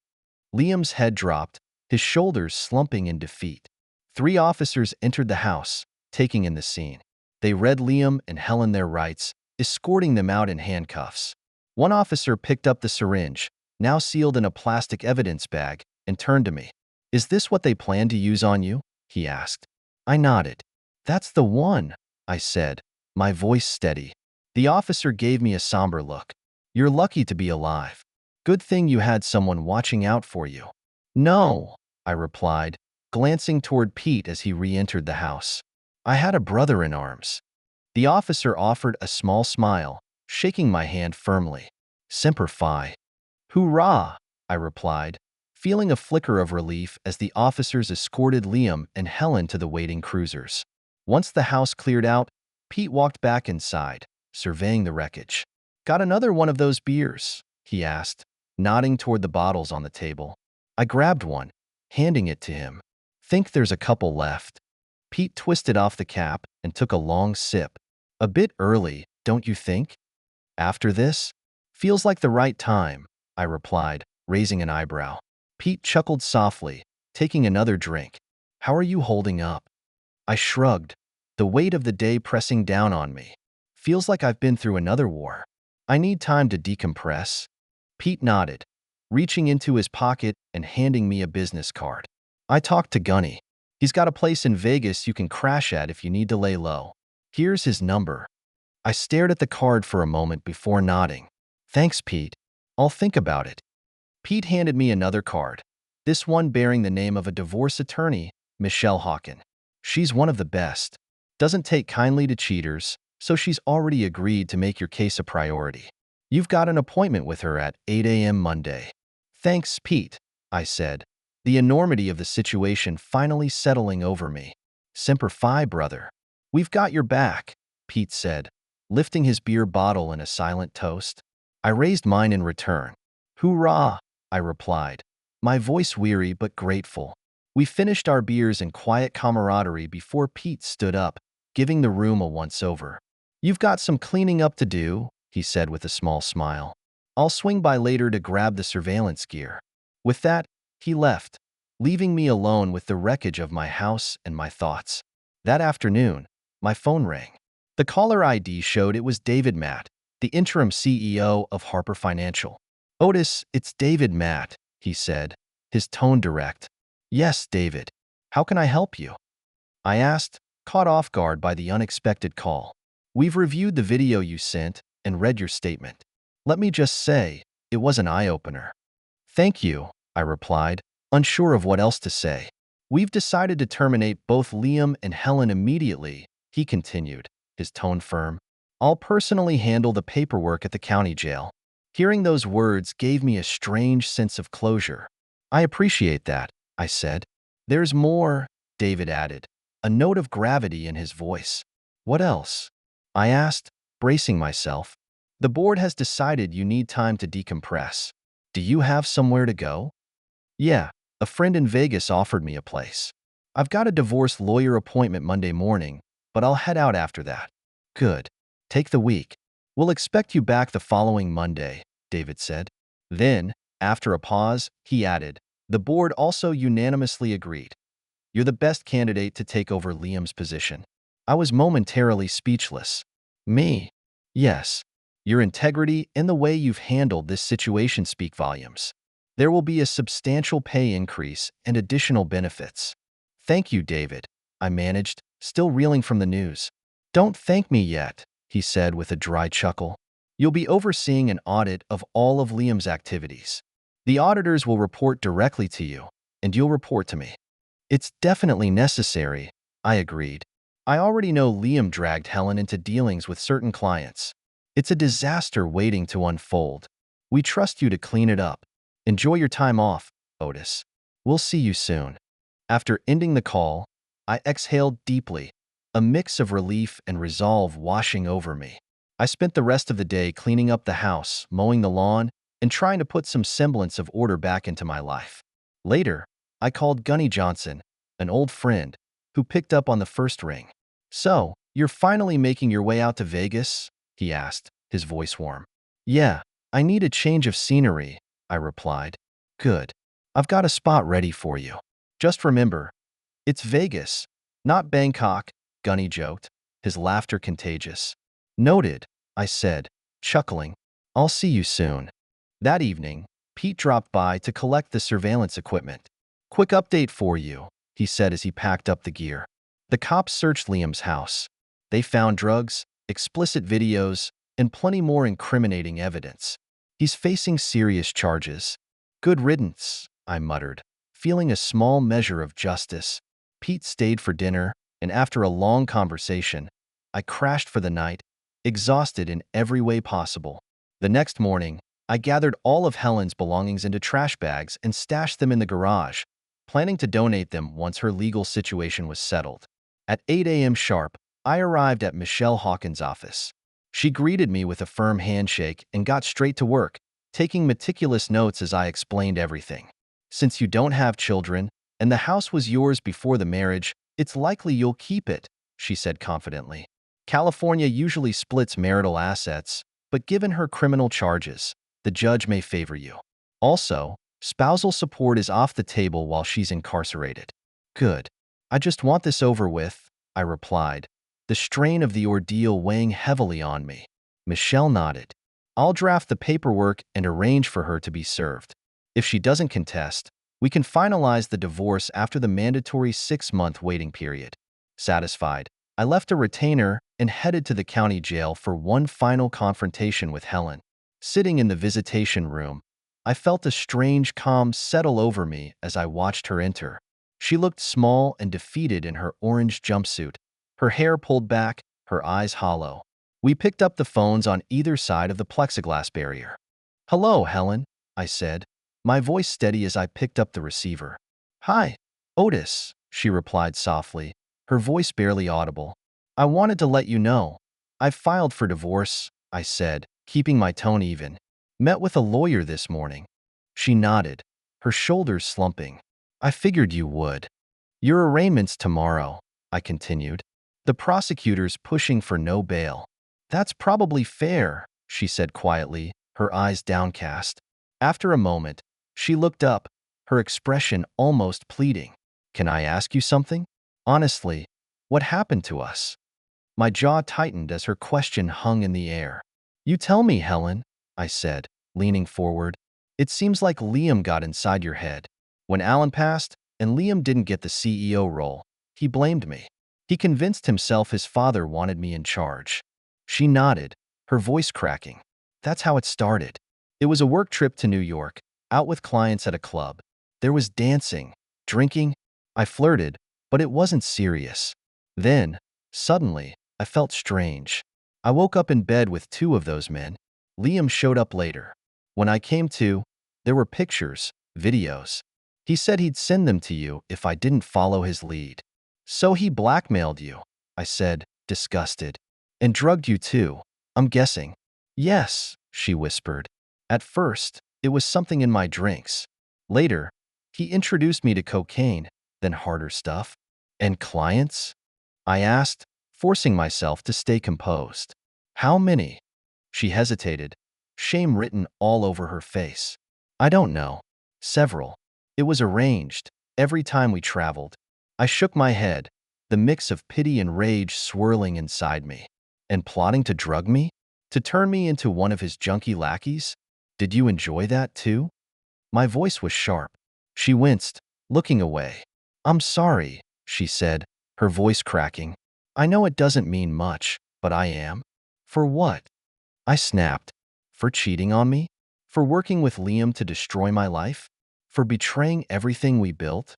Liam's head dropped, his shoulders slumping in defeat. 3 officers entered the house, taking in the scene. They read Liam and Helen their rights, escorting them out in handcuffs. One officer picked up the syringe, now sealed in a plastic evidence bag, and turned to me. "Is this what they plan to use on you?" he asked. I nodded. "That's the one," I said, my voice steady. The officer gave me a somber look. "You're lucky to be alive. Good thing you had someone watching out for you." "No," I replied, glancing toward Pete as he re-entered the house. "I had a brother in arms." The officer offered a small smile, shaking my hand firmly. "Semper Fi." "Hoorah," I replied, feeling a flicker of relief as the officers escorted Liam and Helen to the waiting cruisers. Once the house cleared out, Pete walked back inside, surveying the wreckage. "Got another one of those beers?" he asked, nodding toward the bottles on the table. I grabbed one, handing it to him. "Think there's a couple left." Pete twisted off the cap and took a long sip. "A bit early, don't you think?" "After this? Feels like the right time," I replied, raising an eyebrow. Pete chuckled softly, taking another drink. "How are you holding up?" I shrugged, the weight of the day pressing down on me. "Feels like I've been through another war. I need time to decompress." Pete nodded, reaching into his pocket and handing me a business card. "I talked to Gunny. He's got a place in Vegas you can crash at if you need to lay low. Here's his number." I stared at the card for a moment before nodding. "Thanks, Pete. I'll think about it." Pete handed me another card, this one bearing the name of a divorce attorney, Michelle Hawken. "She's one of the best. Doesn't take kindly to cheaters, so she's already agreed to make your case a priority. You've got an appointment with her at 8 a.m. Monday. Thanks, Pete, I said, the enormity of the situation finally settling over me. Semper Fi, brother. We've got your back, Pete said, lifting his beer bottle in a silent toast. I raised mine in return. Hoorah, I replied, my voice weary but grateful. We finished our beers in quiet camaraderie before Pete stood up, giving the room a once-over. You've got some cleaning up to do, he said with a small smile. I'll swing by later to grab the surveillance gear. With that, he left, leaving me alone with the wreckage of my house and my thoughts. That afternoon, my phone rang. The caller ID showed it was David Matt, the interim CEO of Harper Financial. Otis, it's David Matt, he said, his tone direct. Yes, David. How can I help you? I asked, caught off guard by the unexpected call. We've reviewed the video you sent and read your statement. Let me just say, it was an eye-opener. Thank you, I replied, unsure of what else to say. We've decided to terminate both Liam and Helen immediately, he continued, his tone firm. I'll personally handle the paperwork at the county jail. Hearing those words gave me a strange sense of closure. I appreciate that, I said. There's more, David added, a note of gravity in his voice. What else? I asked, bracing myself. The board has decided you need time to decompress. Do you have somewhere to go? Yeah, a friend in Vegas offered me a place. I've got a divorce lawyer appointment Monday morning, but I'll head out after that. Good. Take the week. We'll expect you back the following Monday, David said. Then, after a pause, he added, the board also unanimously agreed. You're the best candidate to take over Liam's position. I was momentarily speechless. Me? Yes. Your integrity and the way you've handled this situation speak volumes. There will be a substantial pay increase and additional benefits. Thank you, David, I managed, still reeling from the news. Don't thank me yet, he said with a dry chuckle. You'll be overseeing an audit of all of Liam's activities. The auditors will report directly to you, and you'll report to me. It's definitely necessary, I agreed. I already know Liam dragged Helen into dealings with certain clients. It's a disaster waiting to unfold. We trust you to clean it up. Enjoy your time off, Otis. We'll see you soon. After ending the call, I exhaled deeply, a mix of relief and resolve washing over me. I spent the rest of the day cleaning up the house, mowing the lawn, and trying to put some semblance of order back into my life. Later, I called Gunny Johnson, an old friend, who picked up on the first ring. So, you're finally making your way out to Vegas? He asked, his voice warm. Yeah, I need a change of scenery, I replied. Good. I've got a spot ready for you. Just remember, it's Vegas, not Bangkok, Gunny joked, his laughter contagious. Noted, I said, chuckling. I'll see you soon. That evening, Pete dropped by to collect the surveillance equipment. Quick update for you, he said as he packed up the gear. The cops searched Liam's house. They found drugs, explicit videos, and plenty more incriminating evidence. He's facing serious charges. Good riddance, I muttered, feeling a small measure of justice. Pete stayed for dinner, and after a long conversation, I crashed for the night, exhausted in every way possible. The next morning, I gathered all of Helen's belongings into trash bags and stashed them in the garage, planning to donate them once her legal situation was settled. At 8 a.m. sharp, I arrived at Michelle Hawkins' office. She greeted me with a firm handshake and got straight to work, taking meticulous notes as I explained everything. Since you don't have children, and the house was yours before the marriage, it's likely you'll keep it, she said confidently. California usually splits marital assets, but given her criminal charges, the judge may favor you. Also, spousal support is off the table while she's incarcerated. Good. I just want this over with, I replied, the strain of the ordeal weighing heavily on me. Michelle nodded. I'll draft the paperwork and arrange for her to be served. If she doesn't contest, we can finalize the divorce after the mandatory 6-month waiting period. Satisfied, I left a retainer and headed to the county jail for one final confrontation with Helen. Sitting in the visitation room, I felt a strange calm settle over me as I watched her enter. She looked small and defeated in her orange jumpsuit, her hair pulled back, her eyes hollow. We picked up the phones on either side of the plexiglass barrier. "Hello, Helen," I said, my voice steady as I picked up the receiver. "Hi, Otis," she replied softly, her voice barely audible. "I wanted to let you know. I've filed for divorce," I said, keeping my tone even. "Met with a lawyer this morning." She nodded, her shoulders slumping. "I figured you would." "Your arraignment's tomorrow," I continued. "The prosecutor's pushing for no bail." "That's probably fair," she said quietly, her eyes downcast. After a moment, she looked up, her expression almost pleading. "Can I ask you something? Honestly, what happened to us?" My jaw tightened as her question hung in the air. "You tell me, Helen," I said, leaning forward. "It seems like Liam got inside your head. When Alan passed, and Liam didn't get the CEO role, he blamed me. He convinced himself his father wanted me in charge." She nodded, her voice cracking. "That's how it started. It was a work trip to New York, out with clients at a club. There was dancing, drinking. I flirted, but it wasn't serious. Then, suddenly, I felt strange. I woke up in bed with two of those men. Liam showed up later. When I came to, there were pictures, videos. He said he'd send them to you if I didn't follow his lead." "So he blackmailed you," I said, disgusted. "And drugged you too, I'm guessing." "Yes," she whispered. "At first, it was something in my drinks. Later, he introduced me to cocaine, then harder stuff." "And clients?" I asked, forcing myself to stay composed. "How many?" She hesitated, shame written all over her face. "I don't know. Several. It was arranged, every time we traveled." I shook my head, the mix of pity and rage swirling inside me. "And plotting to drug me? To turn me into one of his junkie lackeys? Did you enjoy that too?" My voice was sharp. She winced, looking away. "I'm sorry," she said, her voice cracking. "I know it doesn't mean much, but I am." "For what?" I snapped. "For cheating on me? For working with Liam to destroy my life? For betraying everything we built?"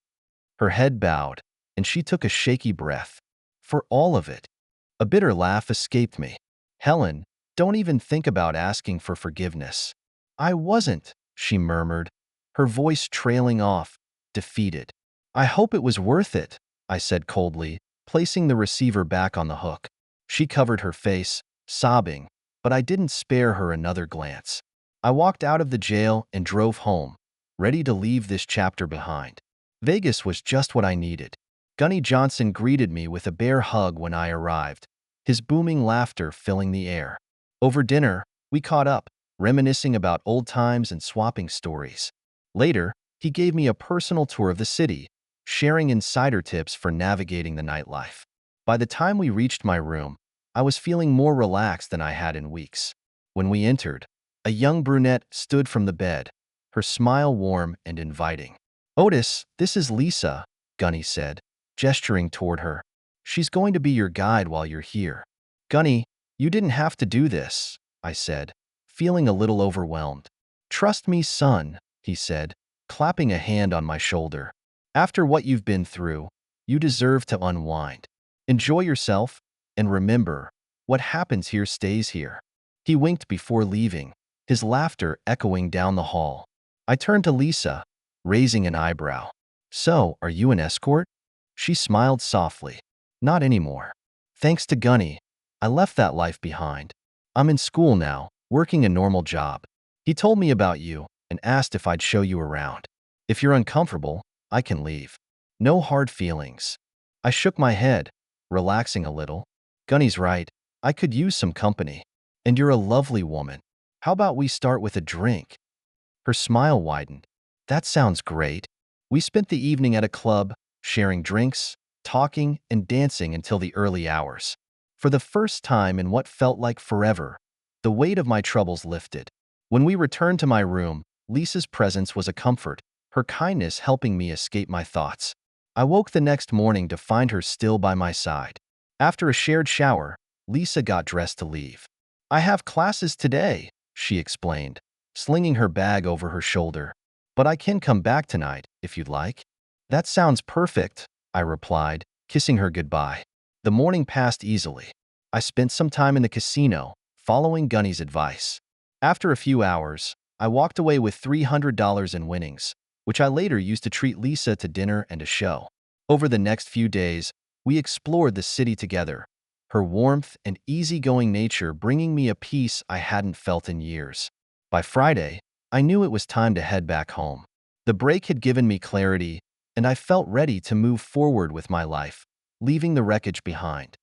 Her head bowed, and she took a shaky breath. "For all of it." A bitter laugh escaped me. "Helen, don't even think about asking for forgiveness." "I wasn't," she murmured, her voice trailing off, defeated. "I hope it was worth it," I said coldly, placing the receiver back on the hook. She covered her face, sobbing, but I didn't spare her another glance. I walked out of the jail and drove home, ready to leave this chapter behind. Vegas was just what I needed. Gunny Johnson greeted me with a bear hug when I arrived, his booming laughter filling the air. Over dinner, we caught up, reminiscing about old times and swapping stories. Later, he gave me a personal tour of the city, sharing insider tips for navigating the nightlife. By the time we reached my room, I was feeling more relaxed than I had in weeks. When we entered, a young brunette stood from the bed, her smile warm and inviting. "Otis, this is Lisa," Gunny said, gesturing toward her. "She's going to be your guide while you're here." "Gunny, you didn't have to do this," I said, feeling a little overwhelmed. "Trust me, son," he said, clapping a hand on my shoulder. "After what you've been through, you deserve to unwind. Enjoy yourself, and remember, what happens here stays here." He winked before leaving, his laughter echoing down the hall. I turned to Lisa, raising an eyebrow. "So, are you an escort?" She smiled softly. "Not anymore. Thanks to Gunny, I left that life behind. I'm in school now, working a normal job. He told me about you and asked if I'd show you around. If you're uncomfortable, I can leave. No hard feelings." I shook my head, relaxing a little. "Gunny's right. I could use some company. And you're a lovely woman. How about we start with a drink?" Her smile widened. "That sounds great." We spent the evening at a club, sharing drinks, talking, and dancing until the early hours. For the first time in what felt like forever, the weight of my troubles lifted. When we returned to my room, Lisa's presence was a comfort, her kindness helping me escape my thoughts. I woke the next morning to find her still by my side. After a shared shower, Lisa got dressed to leave. "I have classes today," she explained, slinging her bag over her shoulder. "But I can come back tonight, if you'd like." "That sounds perfect," I replied, kissing her goodbye. The morning passed easily. I spent some time in the casino, following Gunny's advice. After a few hours, I walked away with $300 in winnings, which I later used to treat Lisa to dinner and a show. Over the next few days, we explored the city together, her warmth and easygoing nature bringing me a peace I hadn't felt in years. By Friday, I knew it was time to head back home. The break had given me clarity, and I felt ready to move forward with my life, leaving the wreckage behind.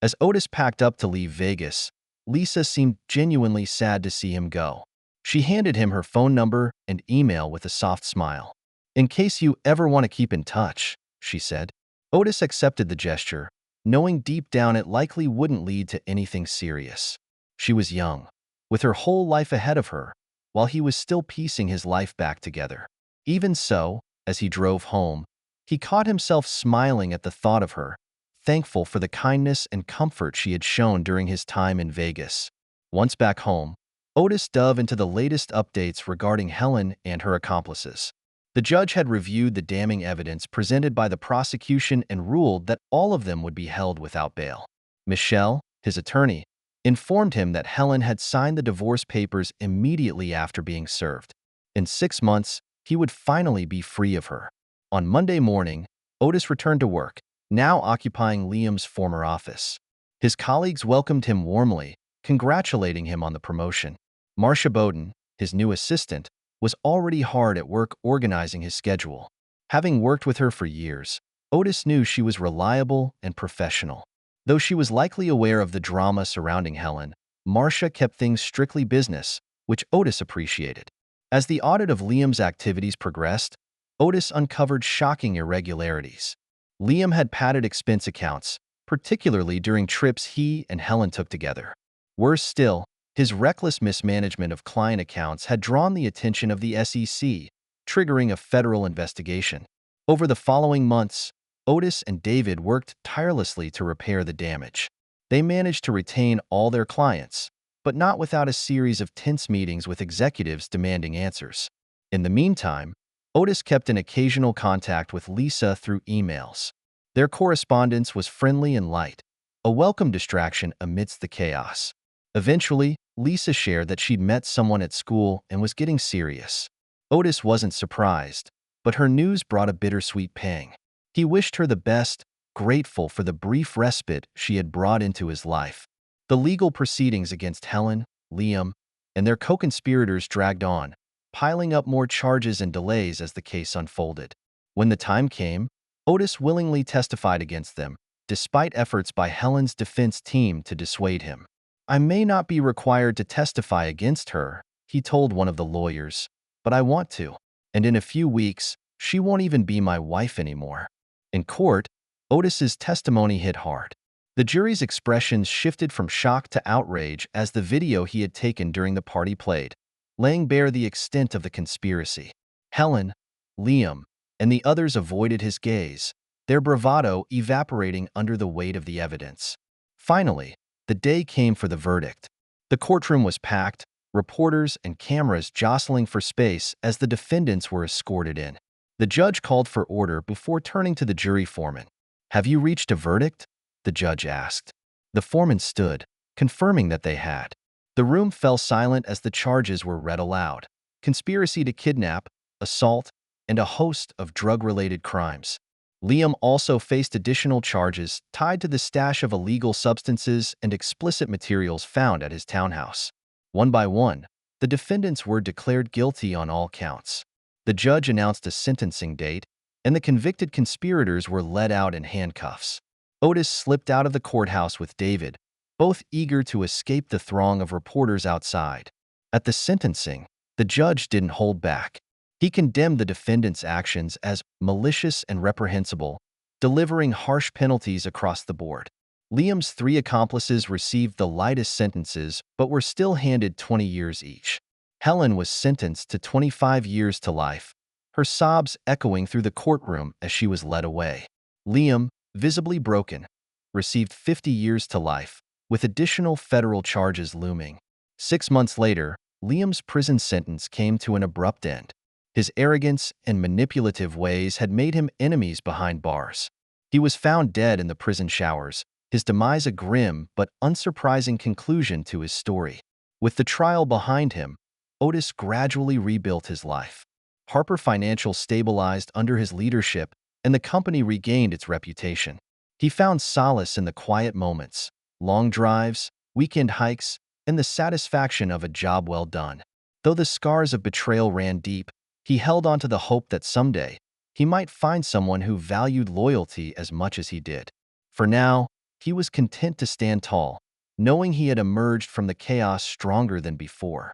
As Otis packed up to leave Vegas, Lisa seemed genuinely sad to see him go. She handed him her phone number and email with a soft smile. "In case you ever want to keep in touch," she said. Otis accepted the gesture, knowing deep down it likely wouldn't lead to anything serious. She was young, with her whole life ahead of her, while he was still piecing his life back together. Even so, as he drove home, he caught himself smiling at the thought of her, thankful for the kindness and comfort she had shown during his time in Vegas. Once back home, Otis dove into the latest updates regarding Helen and her accomplices. The judge had reviewed the damning evidence presented by the prosecution and ruled that all of them would be held without bail. Michelle, his attorney, informed him that Helen had signed the divorce papers immediately after being served. In 6 months, he would finally be free of her. On Monday morning, Otis returned to work, now occupying Liam's former office. His colleagues welcomed him warmly, congratulating him on the promotion. Marcia Bowden, his new assistant, was already hard at work organizing his schedule. Having worked with her for years, Otis knew she was reliable and professional. Though she was likely aware of the drama surrounding Helen, Marcia kept things strictly business, which Otis appreciated. As the audit of Liam's activities progressed, Otis uncovered shocking irregularities. Liam had padded expense accounts, particularly during trips he and Helen took together. Worse still, his reckless mismanagement of client accounts had drawn the attention of the SEC, triggering a federal investigation. Over the following months, Otis and David worked tirelessly to repair the damage. They managed to retain all their clients, but not without a series of tense meetings with executives demanding answers. In the meantime, Otis kept in occasional contact with Lisa through emails. Their correspondence was friendly and light, a welcome distraction amidst the chaos. Eventually, Lisa shared that she'd met someone at school and was getting serious. Otis wasn't surprised, but her news brought a bittersweet pang. He wished her the best, grateful for the brief respite she had brought into his life. The legal proceedings against Helen, Liam, and their co-conspirators dragged on, piling up more charges and delays as the case unfolded. When the time came, Otis willingly testified against them, despite efforts by Helen's defense team to dissuade him. "I may not be required to testify against her," he told one of the lawyers, "but I want to. And in a few weeks, she won't even be my wife anymore." In court, Otis's testimony hit hard. The jury's expressions shifted from shock to outrage as the video he had taken during the party played, laying bare the extent of the conspiracy. Helen, Liam, and the others avoided his gaze, their bravado evaporating under the weight of the evidence. Finally, the day came for the verdict. The courtroom was packed, reporters and cameras jostling for space as the defendants were escorted in. The judge called for order before turning to the jury foreman. "Have you reached a verdict?" the judge asked. The foreman stood, confirming that they had. The room fell silent as the charges were read aloud: conspiracy to kidnap, assault, and a host of drug-related crimes. Liam also faced additional charges tied to the stash of illegal substances and explicit materials found at his townhouse. One by one, the defendants were declared guilty on all counts. The judge announced a sentencing date, and the convicted conspirators were led out in handcuffs. Otis slipped out of the courthouse with David, both eager to escape the throng of reporters outside. At the sentencing, the judge didn't hold back. He condemned the defendants' actions as malicious and reprehensible, delivering harsh penalties across the board. Liam's 3 accomplices received the lightest sentences but were still handed 20 years each. Helen was sentenced to 25 years to life, her sobs echoing through the courtroom as she was led away. Liam, visibly broken, received 50 years to life, with additional federal charges looming. 6 months later, Liam's prison sentence came to an abrupt end. His arrogance and manipulative ways had made him enemies behind bars. He was found dead in the prison showers, his demise a grim but unsurprising conclusion to his story. With the trial behind him, Otis gradually rebuilt his life. Harper Financial stabilized under his leadership, and the company regained its reputation. He found solace in the quiet moments, long drives, weekend hikes, and the satisfaction of a job well done. Though the scars of betrayal ran deep, he held on to the hope that someday he might find someone who valued loyalty as much as he did. For now, he was content to stand tall, knowing he had emerged from the chaos stronger than before.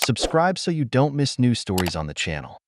Subscribe so you don't miss new stories on the channel.